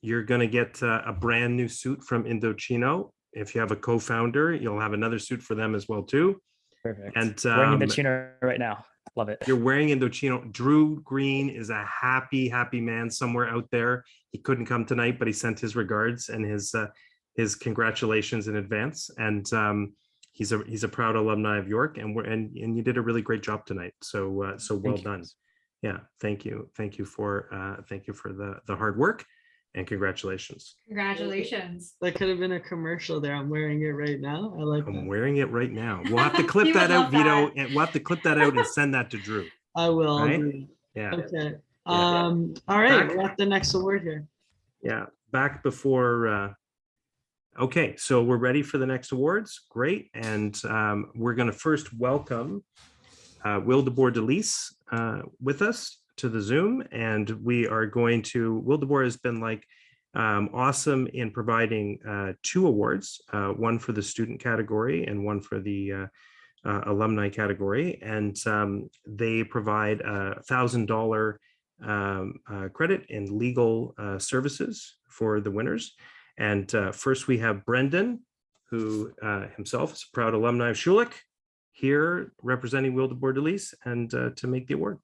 you're going to get a brand new suit from Indochino. If you have a co-founder, you'll have another suit for them as well too. Perfect. And wearing Indochino right now. Love it. You're wearing Indochino. Drew Green is a happy man somewhere out there. He couldn't come tonight, but he sent his regards and his congratulations in advance. And he's a proud alumni of York, and you did a really great job tonight. So well done. Yeah, thank you for the hard work, and congratulations. Congratulations. That could have been a commercial there. I'm wearing it right now. I like that. I'm wearing it right now. We'll have to clip He that would out, love Vito, that. and we'll have to clip that out and send that to Drew. I will. I'll Right? do it. Yeah. Okay. Yeah. All right, Back- we're at the next award here. Yeah, back before. Okay, so we're ready for the next awards. Great, and we're going to first welcome Will DeBoer-Delise with us to the Zoom, and we are going to. Will DeBoer has been like awesome in providing 2 awards, one for the student category and one for the alumni category, and they provide $1,000 credit in legal services for the winners. And first we have Brendan, who himself is a proud alumni of Schulich, here representing Will DeBoer-Delise and to make the award.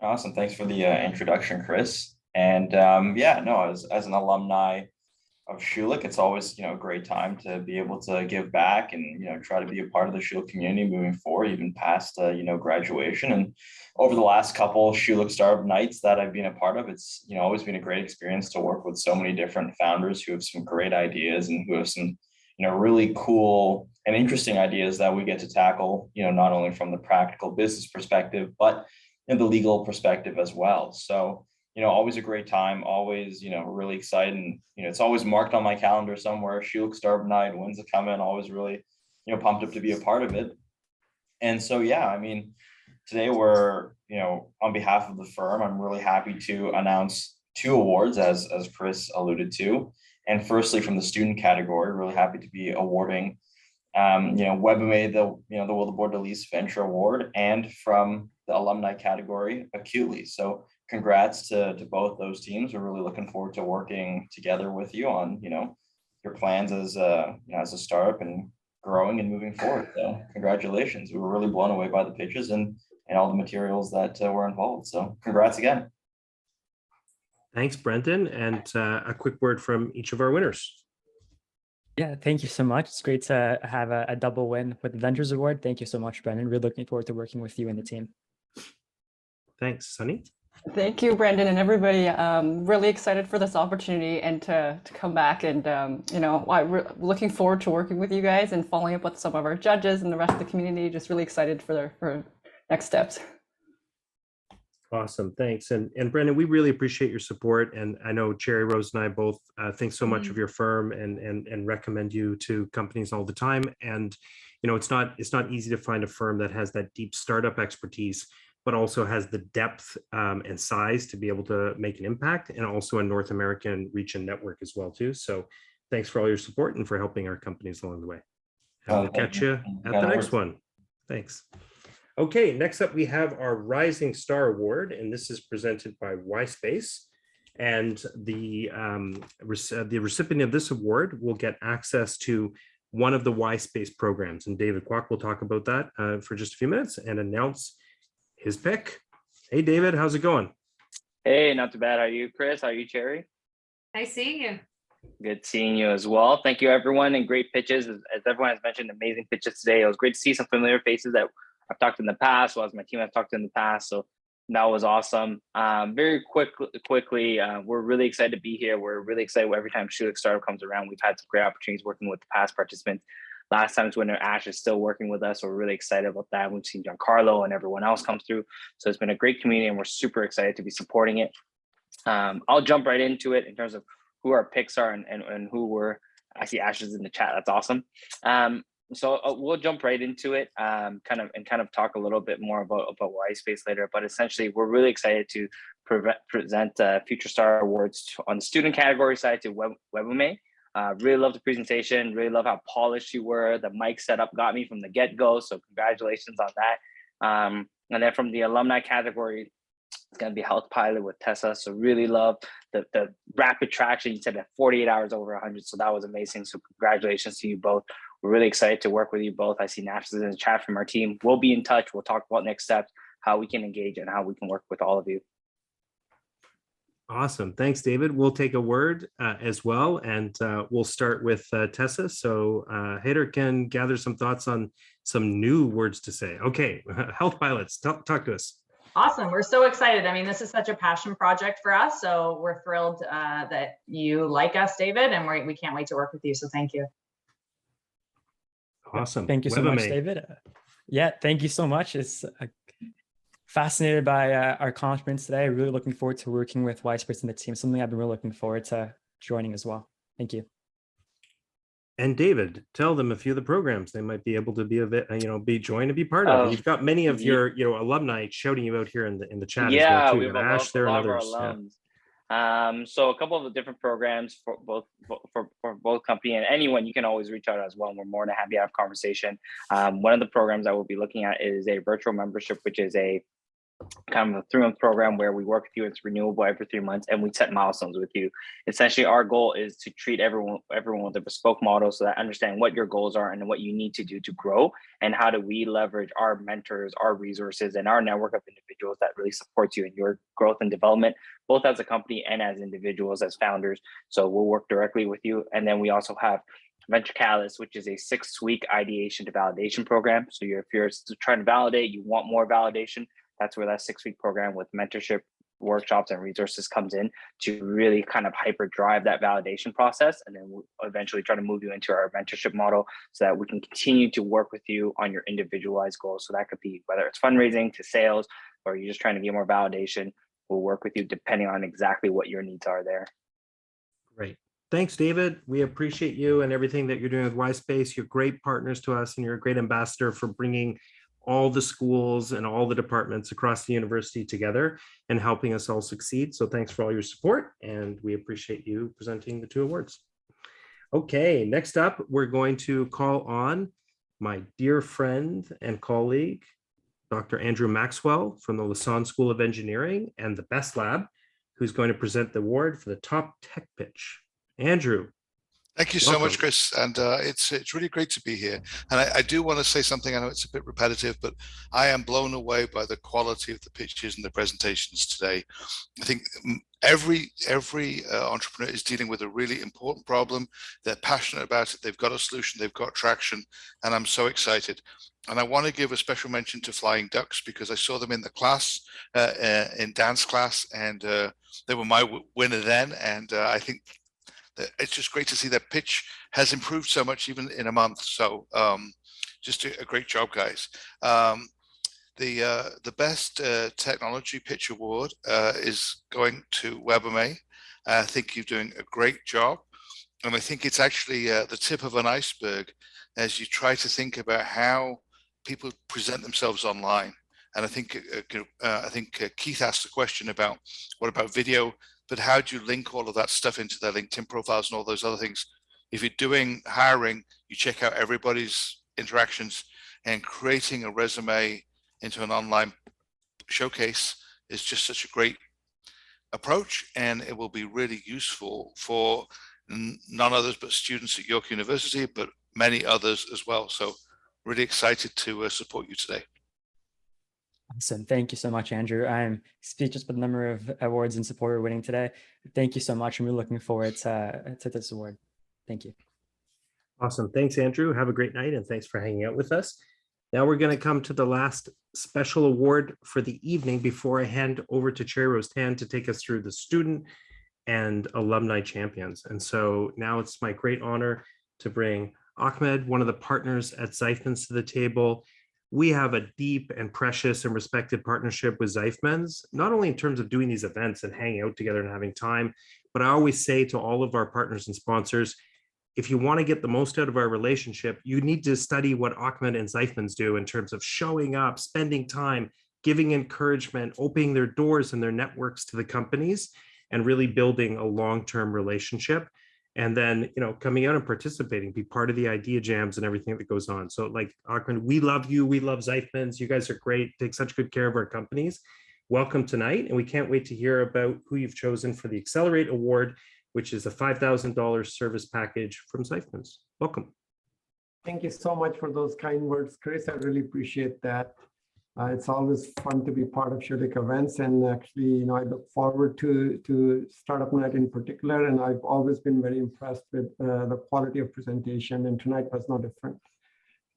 Awesome. Thanks for the introduction, Chris. And yeah, no, as an alumni of Schulich, it's always, a great time to be able to give back and, try to be a part of the Schulich community moving forward, even past, graduation. And over the last couple Schulich Startup Nights that I've been a part of, it's, always been a great experience to work with so many different founders who have some great ideas and who have some, really cool and interesting ideas that we get to tackle, not only from the practical business perspective, but in the legal perspective as well. So, always a great time, always, really excited. And, it's always marked on my calendar somewhere. Schulich Stardust night, when's it coming? Always really, pumped up to be a part of it. And so, yeah, I mean, today we're, on behalf of the firm, I'm really happy to announce 2 awards, as Chris alluded to. And firstly, from the student category, really happy to be awarding, Webmaid, the Will the Board the Least Venture Award, and from the alumni category, acutely. So congrats to both those teams. We're really looking forward to working together with you on, your plans as a startup and growing and moving forward. So congratulations. We were really blown away by the pitches and all the materials that were involved. So congrats again. Thanks, Brendan. And a quick word from each of our winners. Yeah, thank you so much. It's great to have a double win with the Ventures Award. Thank you so much, Brendan. Really looking forward to working with you and the team. Thanks, Sunny. Thank you, Brendan, and everybody. Really excited for this opportunity and to come back. And, I'm looking forward to working with you guys and following up with some of our judges and the rest of the community. Just really excited for next steps. Awesome, thanks. And Brendan, we really appreciate your support. And I know Cherry Rose and I both think so much of your firm and recommend you to companies all the time. And, it's not easy to find a firm that has that deep startup expertise, but also has the depth and size to be able to make an impact, and also a North American reach and network as well too. So thanks for all your support and for helping our companies along the way. And we'll catch you at the next one. Thanks. Okay, next up we have our Rising Star Award, and this is presented by YSpace. And the recipient of this award will get access to one of the YSpace programs. And David Kwok will talk about that for just a few minutes and announce his pick. Hey, David, how's it going? Hey, not too bad. How are you, Chris? How are you, Cherry? Nice seeing you. Good seeing you as well. Thank you, everyone, and great pitches. As everyone has mentioned, amazing pitches today. It was great to see some familiar faces that I've talked in the past, as well as my team I've talked to in the past. So that was awesome. Very quickly, we're really excited to be here. We're really excited every time Schulich Startup comes around. We've had some great opportunities working with the past participants. Last time's winner, Ash, is still working with us. So we're really excited about that. We've seen Giancarlo and everyone else come through. So it's been a great community and we're super excited to be supporting it. I'll jump right into it in terms of who our picks are and who we're, I see Ash is in the chat. That's awesome. So we'll jump right into it, kind of talk a little bit more about YSpace later. But essentially, we're really excited to present Future Star Awards on the student category side to Webmaid. Really love the presentation. Really love how polished you were. The mic setup got me from the get-go. So congratulations on that. And then from the alumni category, it's going to be Healthpilot with Tessa. So really love the rapid traction. You said that 48 hours over 100. So that was amazing. So congratulations to you both. We're really excited to work with you both. I see Nash is in the chat from our team. We'll be in touch. We'll talk about next steps, how we can engage and how we can work with all of you. Awesome. Thanks, David. We'll take a word as well, and we'll start with Tessa. So Hader can gather some thoughts on some new words to say. Okay, Healthpilots, talk to us. Awesome. We're so excited. I mean, this is such a passion project for us. So we're thrilled that you like us, David, and we can't wait to work with you. So thank you. Awesome. Thank you so much, David. Yeah, thank you so much. It's fascinated by our conference today. Really looking forward to working with YSpace and the team. Something I've been really looking forward to joining as well. Thank you. And David, tell them a few of the programs they might be able to be joined to be part of. And you've got many of your alumni shouting you out here in the chat as well too. We have Ash there and others. So a couple of the different programs for both company and anyone, you can always reach out as well. And we're more than happy to have a conversation. One of the programs I will be looking at is a virtual membership, which is a kind of a 3-month program where we work with you. It's renewable every 3 months and we set milestones with you. Essentially, our goal is to treat everyone with a bespoke model so that understand what your goals are and what you need to do to grow, and how do we leverage our mentors, our resources, and our network of individuals that really supports you in your growth and development, both as a company and as individuals, as founders. So we'll work directly with you. And then we also have Venture Catalyst, which is a 6-week ideation to validation program. So if you're trying to validate, you want more validation, that's where that 6-week program with mentorship workshops and resources comes in to really kind of hyper drive that validation process. And then we'll eventually try to move you into our mentorship model so that we can continue to work with you on your individualized goals. So that could be whether it's fundraising to sales, or you're just trying to get more validation. We'll work with you depending on exactly what your needs are there. Great. Thanks, David. We appreciate you and everything that you're doing with YSpace. You're great partners to us, and you're a great ambassador for bringing all the schools and all the departments across the university together and helping us all succeed. So thanks for all your support, and we appreciate you presenting the 2 awards. Okay, next up, we're going to call on my dear friend and colleague, Dr. Andrew Maxwell from the Lassonde School of Engineering and the Best Lab, who's going to present the award for the top tech pitch. Andrew. Thank you so much, Chris. And it's really great to be here. And I do want to say something. I know it's a bit repetitive, but I am blown away by the quality of the pitches and the presentations today. I think every entrepreneur is dealing with a really important problem. They're passionate about it. They've got a solution. They've got traction. And I'm so excited. And I want to give a special mention to Flying Ducks, because I saw them in the class, in dance class, and they were my winner then. And I think it's just great to see that pitch has improved so much even in a month. So just a great job, guys. The best technology pitch award is going to Webmaid. I think you're doing a great job. And I think it's actually the tip of an iceberg as you try to think about how people present themselves online. And I think Keith asked the question about what about video, but how do you link all of that stuff into their LinkedIn profiles and all those other things? If you're doing hiring, you check out everybody's interactions, and creating a resume into an online showcase is just such a great approach, and it will be really useful for none others but students at York University, but many others as well. So really excited to support you today. Awesome. Thank you so much, Andrew. I'm speechless with the number of awards and support we're winning today. Thank you so much. And we're looking forward to this award. Thank you. Awesome. Thanks, Andrew. Have a great night, and thanks for hanging out with us. Now we're going to come to the last special award for the evening before I hand over to Cherry Rose Tan to take us through the student and alumni champions. And so now it's my great honor to bring Ahmed, one of the partners at Zeifmans, to the table. We have a deep and precious and respected partnership with Zeifmans, not only in terms of doing these events and hanging out together and having time, but I always say to all of our partners and sponsors, if you want to get the most out of our relationship, you need to study what Ahmed and Zeifmans do in terms of showing up, spending time, giving encouragement, opening their doors and their networks to the companies, and really building a long-term relationship. And then, coming out and participating, be part of the idea jams and everything that goes on. So like, Ahmed, we love you. We love Zeifmans. You guys are great. Take such good care of our companies. Welcome tonight. And we can't wait to hear about who you've chosen for the Accelerate Award, which is a $5,000 service package from Zeifmans. Welcome. Thank you so much for those kind words, Chris. I really appreciate that. It's always fun to be part of Schulich events, and actually, I look forward to Startup Night in particular, and I've always been very impressed with the quality of presentation, and tonight was no different.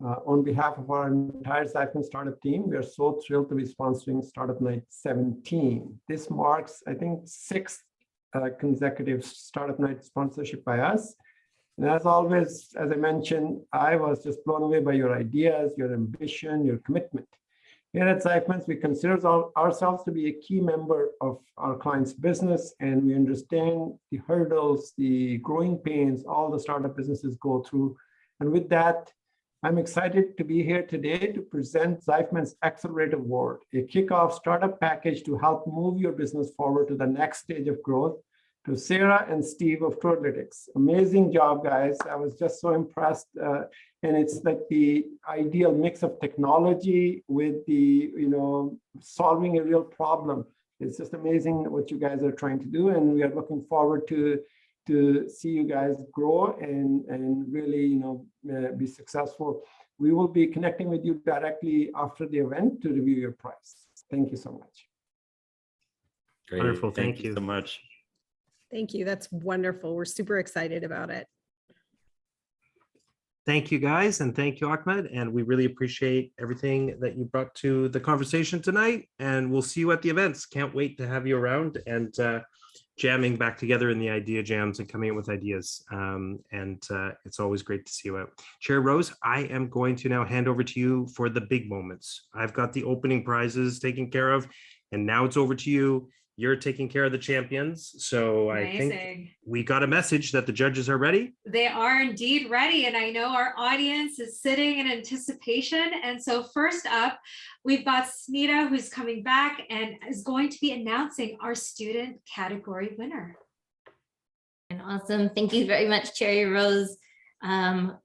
On behalf of our entire Zeifmans startup team, we are so thrilled to be sponsoring Startup Night 17. This marks, I think, 6th consecutive Startup Night sponsorship by us. And as always, as I mentioned, I was just blown away by your ideas, your ambition, your commitment. Here at Zeifmans, we consider ourselves to be a key member of our client's business, and we understand the hurdles, the growing pains all the startup businesses go through. And with that, I'm excited to be here today to present Zeifmans Accelerate Award, a kickoff startup package to help move your business forward to the next stage of growth, to Sarah and Steve of Tourlytics. Amazing job, guys. I was just so impressed. And it's like the ideal mix of technology with the, solving a real problem. It's just amazing what you guys are trying to do. And we are looking forward to see you guys grow and really, be successful. We will be connecting with you directly after the event to review your price. Thank you so much. Great. Wonderful. Thank you so much. Thank you. That's wonderful. We're super excited about it. Thank you, guys, and thank you, Ahmed. And we really appreciate everything that you brought to the conversation tonight. And we'll see you at the events. Can't wait to have you around and jamming back together in the idea jams and coming up with ideas. It's always great to see you out. Chair Rose, I am going to now hand over to you for the big moments. I've got the opening prizes taken care of, and now it's over to you. You're taking care of the champions. So I think Amazing. we got a message that the judges are ready. They are indeed ready. And I know our audience is sitting in anticipation. And so first up, we've got Smita, who's coming back and is going to be announcing our student category winner. And awesome. Thank you very much, Cherry Rose.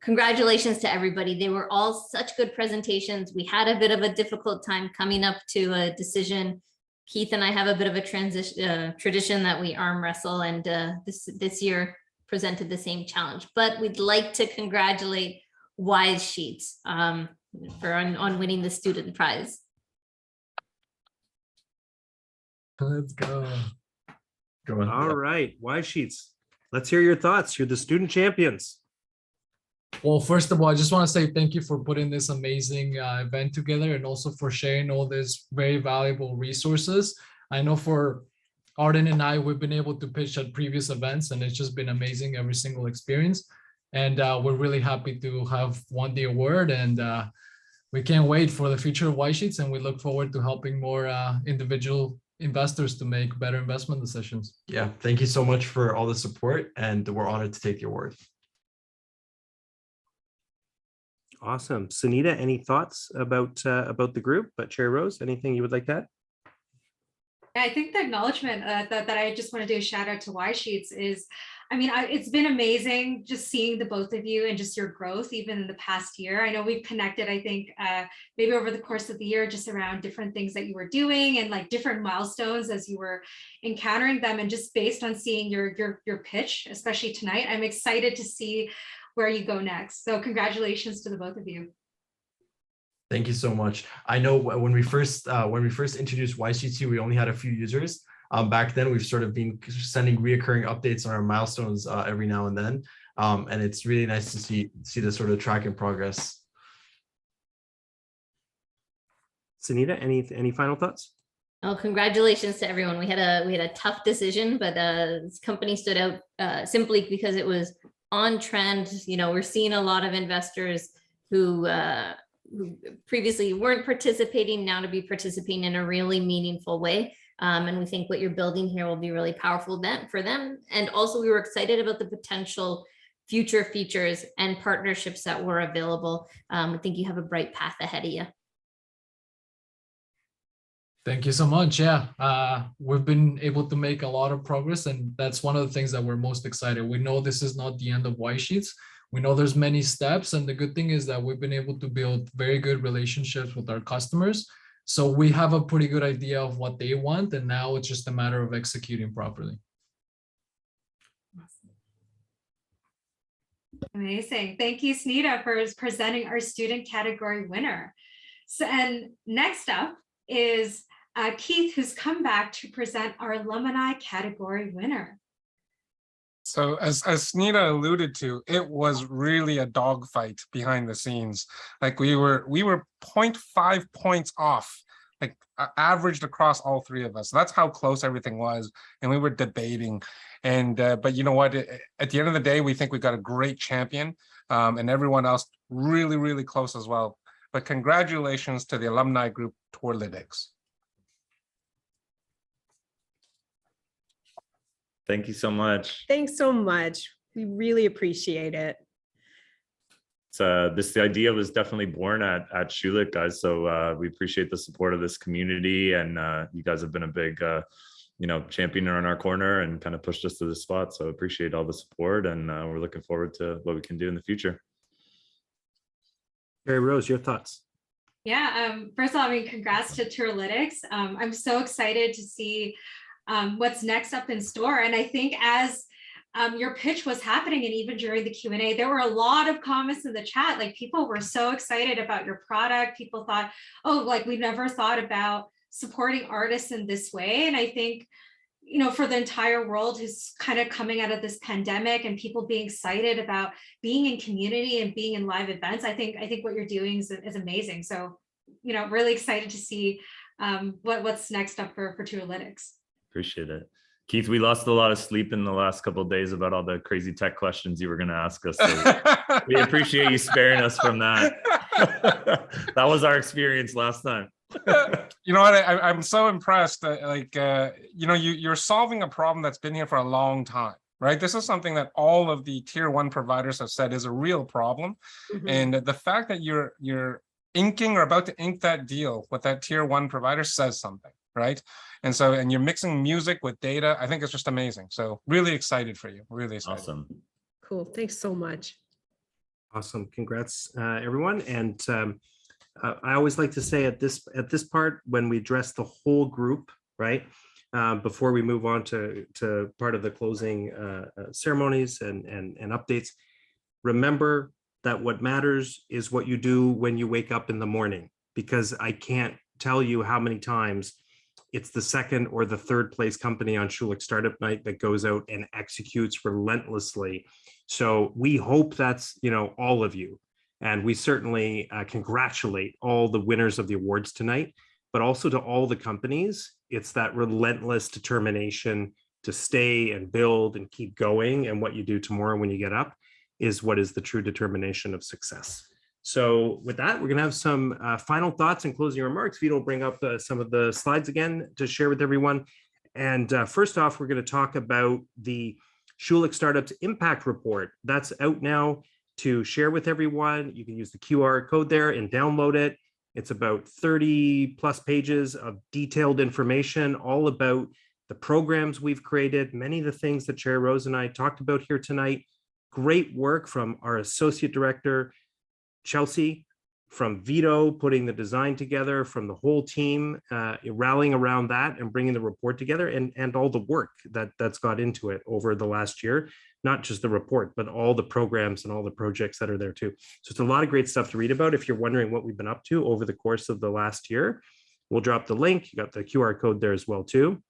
Congratulations to everybody. They were all such good presentations. We had a bit of a difficult time coming up to a decision. Keith and I have a bit of a tradition that we arm wrestle, and this year presented the same challenge. But we'd like to congratulate Wise Sheets on winning the student prize. Let's go. All right, Wise Sheets. Let's hear your thoughts. You're the student champions. Well, first of all, I just want to say thank you for putting this amazing event together, and also for sharing all these very valuable resources. I know for Arden and I, we've been able to pitch at previous events, and it's just been amazing, every single experience. And we're really happy to have won the award, and we can't wait for the future of Wise Sheets, and we look forward to helping more individual investors to make better investment decisions. Yeah, thank you so much for all the support, and we're honored to take the award. Awesome. Sunita, any thoughts about the group? But Chair Rose, anything you would like to add? I think the acknowledgement that I just want to do a shout out to Wise Sheets is, I mean, it's been amazing just seeing the both of you and just your growth even in the past year. I know we've connected, I think, maybe over the course of the year, just around different things that you were doing and like different milestones as you were encountering them. And just based on seeing your pitch, especially tonight, I'm excited to see where you go next. So congratulations to the both of you. Thank you so much. I know when we first introduced Wise Sheets, we only had a few users. Back then, we've sort of been sending reoccurring updates on our milestones every now and then, and it's really nice to see the sort of track and progress. Sunita, any final thoughts? Oh, congratulations to everyone. We had a tough decision, but this company stood out simply because it was on trend. You know, we're seeing a lot of investors who previously weren't participating now to be participating in a really meaningful way. And we think what you're building here will be really powerful for them. And also we were excited about the potential future features and partnerships that were available. I think you have a bright path ahead of you. Thank you so much. Yeah, we've been able to make a lot of progress, and that's one of the things that we're most excited. We know this is not the end of Wise Sheets. We know there's many steps, and the good thing is that we've been able to build very good relationships with our customers. So we have a pretty good idea of what they want, and now it's just a matter of executing properly. Amazing. Thank you, Smita, for presenting our student category winner. So, and next up is Keith, who's come back to present our alumni category winner. So as Snita alluded to, it was really a dogfight behind the scenes. Like we were 0.5 points off, like averaged across all three of us. So that's how close everything was. And we were debating. And but you know what? At the end of the day, we think we got a great champion, and everyone else really, really close as well. But congratulations to the alumni group Tourlytics. Thank you so much. Thanks so much. We really appreciate it. The idea was definitely born at Schulich, guys. So we appreciate the support of this community, and you guys have been a big, champion in our corner and kind of pushed us to this spot. So appreciate all the support, and we're looking forward to what we can do in the future. Mary Rose, your thoughts? Yeah, first of all, I mean, congrats to Tourlytics. I'm so excited to see what's next up in store. And I think as your pitch was happening, and even during the Q&A, there were a lot of comments in the chat. Like, people were so excited about your product. People thought, oh, like, we never thought about supporting artists in this way. And I think you know, for the entire world who's kind of coming out of this pandemic and people being excited about being in community and being in live events, I think what you're doing is amazing. So, you know, really excited to see what's next up for Turalytics. Appreciate it. Keith, we lost a lot of sleep in the last couple of days about all the crazy tech questions you were going to ask us. So we appreciate you sparing us from that. That was our experience last time. You know what? I'm so impressed. You know, you're solving a problem that's been here for a long time, right? This is something that all of the tier 1 providers have said is a real problem. Mm-hmm. And the fact that you're inking or about to ink that deal with that tier 1 provider says something, right? And you're mixing music with data. I think it's just amazing. So really excited for you. Really excited. Awesome. Cool. Thanks so much. Awesome. Congrats, everyone. And I always like to say at this part, when we address the whole group, right, before we move on to part of the closing ceremonies and updates, remember that what matters is what you do when you wake up in the morning, because I can't tell you how many times it's the second or the third place company on Schulich Startup Night that goes out and executes relentlessly. So we hope that's, you know, all of you. And we certainly congratulate all the winners of the awards tonight, but also to all the companies. It's that relentless determination to stay and build and keep going. And what you do tomorrow when you get up is what is the true determination of success. So with that, we're going to have some final thoughts and closing remarks. Vito will bring up some of the slides again to share with everyone. And first off, we're going to talk about the Schulich Startups Impact Report. That's out now to share with everyone. You can use the QR code there and download it. It's about 30 plus pages of detailed information all about the programs we've created, many of the things that Chair Rose and I talked about here tonight. Great work from our Associate Director, Chelsea, from Vito, putting the design together, from the whole team, rallying around that and bringing the report together, and all the work that's got into it over the last year, not just the report, but all the programs and all the projects that are there too. So it's a lot of great stuff to read about. If you're wondering what we've been up to over the course of the last year, we'll drop the link. You got the QR code there as well too.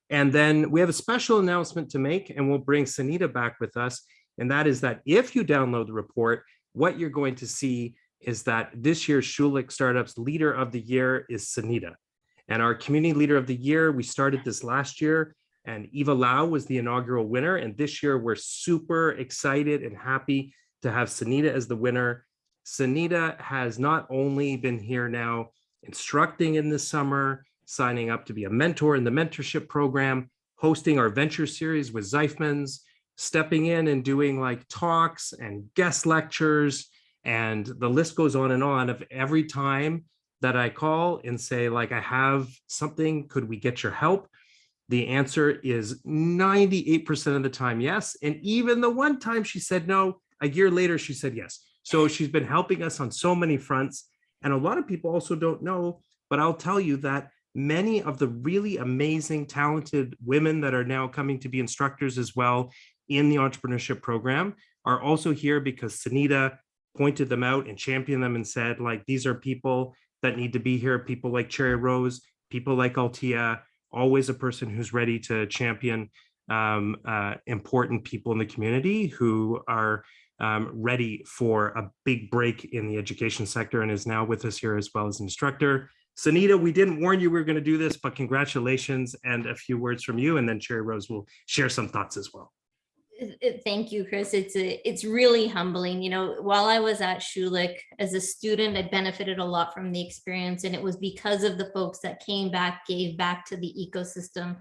And then we have a special announcement to make, and we'll bring Sunita back with us. And that is that if you download the report, what you're going to see is that this year's Schulich Startups Leader of the Year is Sunita. And our Community Leader of the Year, we started this last year, and Eva Lau was the inaugural winner. And this year, we're super excited and happy to have Sunita as the winner. Sunita has not only been here now instructing in the summer, signing up to be a mentor in the Mentorship Program, hosting our venture series with Zeifmans, stepping in and doing like talks and guest lectures, and the list goes on and on of every time that I call and say, like, I have something, could we get your help? The answer is 98% of the time, yes. And even the one time she said no, a year later, she said yes. So she's been helping us on so many fronts. And a lot of people also don't know, but I'll tell you that many of the really amazing, talented women that are now coming to be instructors as well in the Entrepreneurship Program are also here because Sunita pointed them out and championed them and said, like, these are people that need to be here, people like Cherry Rose, people like Altia, always a person who's ready to champion important people in the community who are ready for a big break in the education sector, and is now with us here as well as an instructor. Sunita, we didn't warn you we were going to do this, but congratulations, and a few words from you, and then Cherry Rose will share some thoughts as well. Thank you, Chris. It's really humbling. You know, while I was at Schulich as a student, I benefited a lot from the experience, and it was because of the folks that came back, gave back to the ecosystem.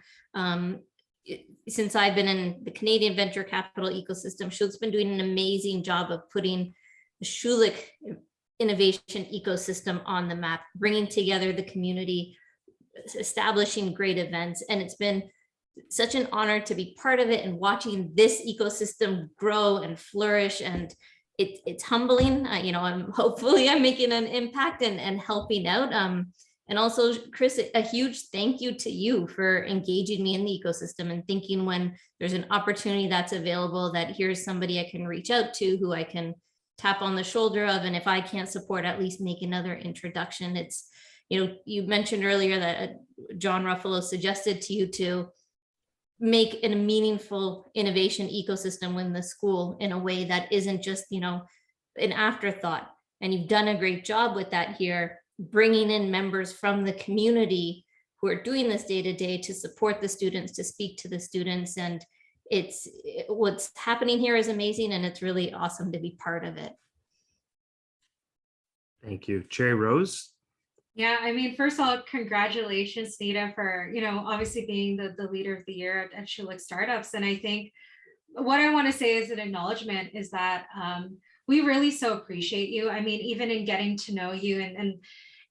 Since I've been in the Canadian venture capital ecosystem, Schulich's been doing an amazing job of putting the Schulich innovation ecosystem on the map, bringing together the community, establishing great events, and it's been such an honor to be part of it and watching this ecosystem grow and flourish. And it's humbling. You know, I'm making an impact and helping out. And also, Chris, a huge thank you to you for engaging me in the ecosystem and thinking when there's an opportunity that's available that here's somebody I can reach out to, who I can tap on the shoulder of. And if I can't support, at least make another introduction. It's, you know, you mentioned earlier that John Ruffalo suggested to you to make a meaningful innovation ecosystem within the school in a way that isn't just, you know, an afterthought. And you've done a great job with that here, bringing in members from the community who are doing this day to day to support the students, to speak to the students. And what's happening here is amazing, and it's really awesome to be part of it. Thank you. Cherry Rose? Yeah, I mean, first of all, congratulations, Nita, for, you know, obviously being the leader of the year at Schulich Startups. And I think what I want to say as an acknowledgement is that we really so appreciate you. I mean, even in getting to know you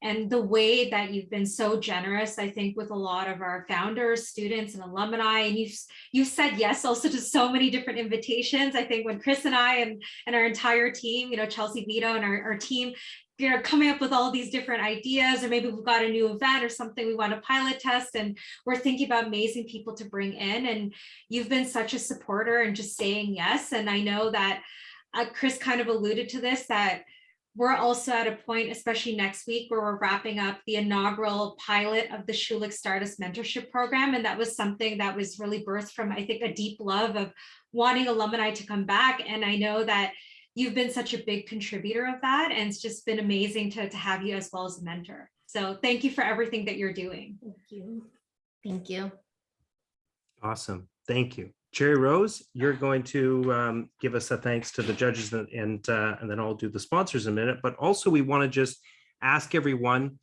and the way that you've been so generous, I think, with a lot of our founders, students, and alumni, and you've said yes also to so many different invitations. I think when Chris and I and our entire team, you know, Chelsea Vito and our team, you know, coming up with all these different ideas, or maybe we've got a new event or something we want to pilot test, and we're thinking about amazing people to bring in. And you've been such a supporter and just saying yes. And I know that Chris kind of alluded to this, that we're also at a point, especially next week, where we're wrapping up the inaugural pilot of the Schulich Stardust Mentorship Program. And that was something that was really birthed from, I think, a deep love of wanting alumni to come back. And I know that you've been such a big contributor of that. And it's just been amazing to have you as well as a mentor. So thank you for everything that you're doing. Thank you. Thank you. Awesome. Thank you. Cherry Rose, you're going to give us a thanks to the judges, and then I'll do the sponsors in a minute. But also we want to just ask everyone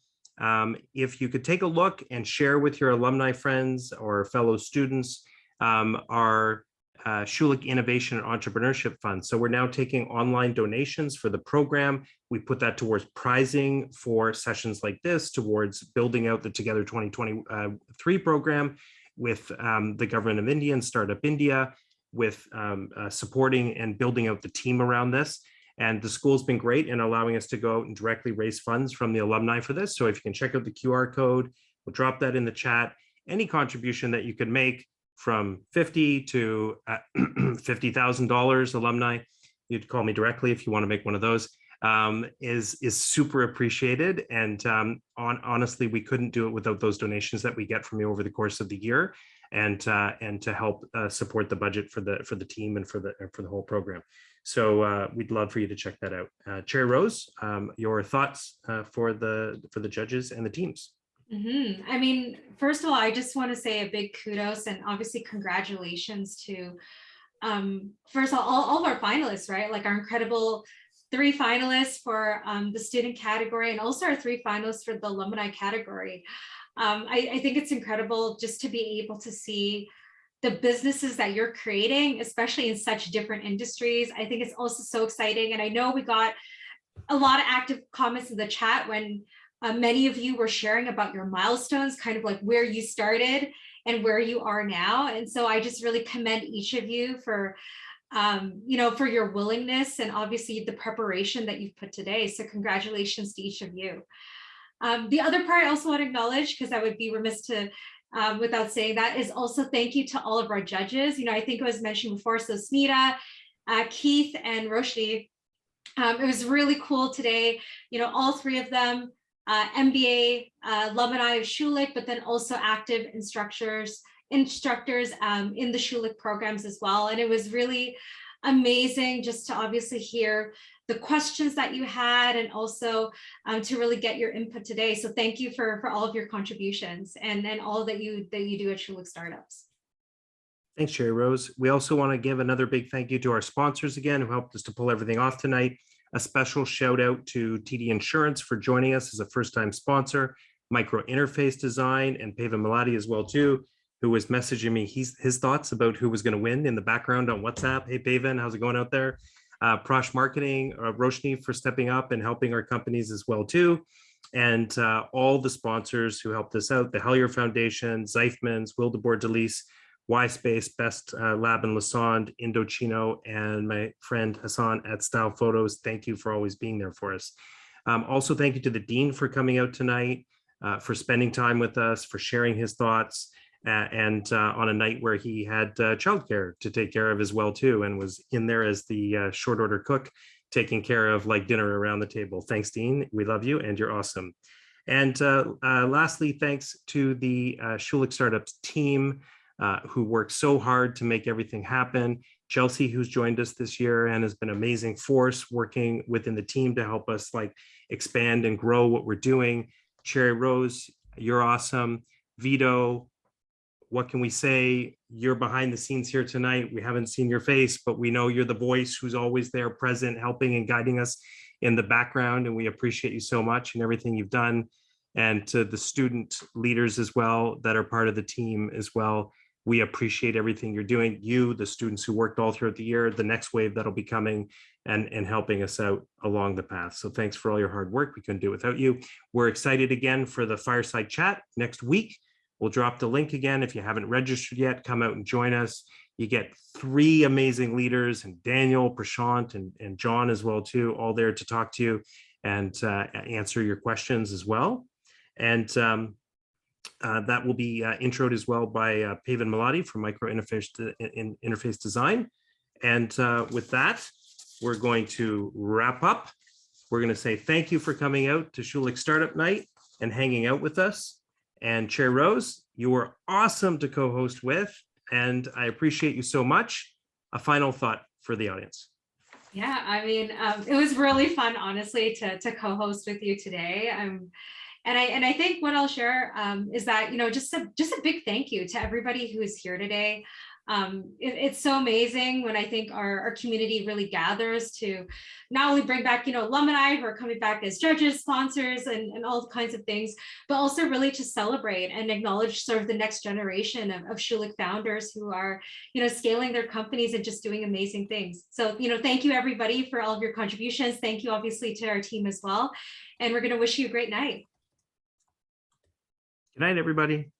if you could take a look and share with your alumni friends or fellow students our Schulich Innovation and Entrepreneurship Fund. So we're now taking online donations for the program. We put that towards prizing for sessions like this, towards building out the Together 2023 program with the Government of India and Startup India, with supporting and building out the team around this. And the school's been great in allowing us to go out and directly raise funds from the alumni for this. So if you can check out the QR code, we'll drop that in the chat. Any contribution that you could make, from $50 to $50,000 alumni, you'd call me directly if you want to make one of those, is super appreciated. And honestly, we couldn't do it without those donations that we get from you over the course of the year, and to help support the budget for the team and for the whole program. So we'd love for you to check that out. Cherry Rose, your thoughts for the judges and the teams. Mm-hmm. I mean, first of all, I just want to say a big kudos and obviously congratulations to, first of all of our finalists, right? Like our incredible 3 finalists for the student category, and also our 3 finalists for the alumni category. I think it's incredible just to be able to see the businesses that you're creating, especially in such different industries. I think it's also so exciting. And I know we got a lot of active comments in the chat when many of you were sharing about your milestones, kind of like where you started and where you are now. And so I just really commend each of you for, you know, for your willingness and obviously the preparation that you've put today. So congratulations to each of you. The other part I also want to acknowledge, because I would be remiss to without saying that, is also thank you to all of our judges. You know, I think it was mentioned before, so Smita, Keith, and Roshni. It was really cool today, you know, all 3 of them, MBA alumni of Schulich, but then also active instructors in the Schulich programs as well. And it was really amazing just to obviously hear the questions that you had, and also to really get your input today. So thank you for all of your contributions and all that you do at Schulich Startups. Thanks, Cherry Rose. We also want to give another big thank you to our sponsors again, who helped us to pull everything off tonight. A special shout out to TD Insurance for joining us as a first-time sponsor, Micro Interface Design, and Pavan Malati as well too, who was messaging me his thoughts about who was going to win in the background on WhatsApp. Hey Pavan, how's it going out there? Prosh Marketing, Roshni for stepping up and helping our companies as well too. And all the sponsors who helped us out, the Hellier Foundation, Zeifmans, Wildeboer Delis, Y-Space, Best Lab in Lassonde, Indochino, and my friend Hassan at Style Photos. Thank you for always being there for us. Also, thank you to the Dean for coming out tonight, for spending time with us, for sharing his thoughts, and on a night where he had childcare to take care of as well too, and was in there as the short order cook, taking care of like dinner around the table. Thanks, Dean. We love you and you're awesome. And lastly, thanks to the Schulich Startups team. who worked so hard to make everything happen. Chelsea, who's joined us this year and has been an amazing force working within the team to help us like expand and grow what we're doing. Cherry Rose, you're awesome. Vito, what can we say? You're behind the scenes here tonight. We haven't seen your face, but we know you're the voice who's always there, present, helping and guiding us in the background. And we appreciate you so much and everything you've done. And to the student leaders as well that are part of the team as well. We appreciate everything you're doing. You, the students who worked all throughout the year, the next wave that'll be coming and helping us out along the path. So thanks for all your hard work. We couldn't do it without you. We're excited again for the fireside chat next week. We'll drop the link again. If you haven't registered yet, come out and join us. You get 3 amazing leaders, and Daniel, Prashant, and John as well too, all there to talk to you and answer your questions as well. And that will be introed as well by Pavan Malati from Micro Interface Design. And with that, we're going to wrap up. We're going to say thank you for coming out to Schulich Startup Night and hanging out with us. And Chair Rose, you were awesome to co-host with, and I appreciate you so much. A final thought for the audience. Yeah, I mean, it was really fun, honestly, to co-host with you today. And I think what I'll share is that, you know, just a big thank you to everybody who is here today. It's so amazing when I think our community really gathers to not only bring back, you know, alumni who are coming back as judges, sponsors, and all kinds of things, but also really to celebrate and acknowledge sort of the next generation of Schulich founders who are, you know, scaling their companies and just doing amazing things. So, you know, thank you everybody for all of your contributions. Thank you obviously to our team as well. And we're going to wish you a great night. Good night, everybody.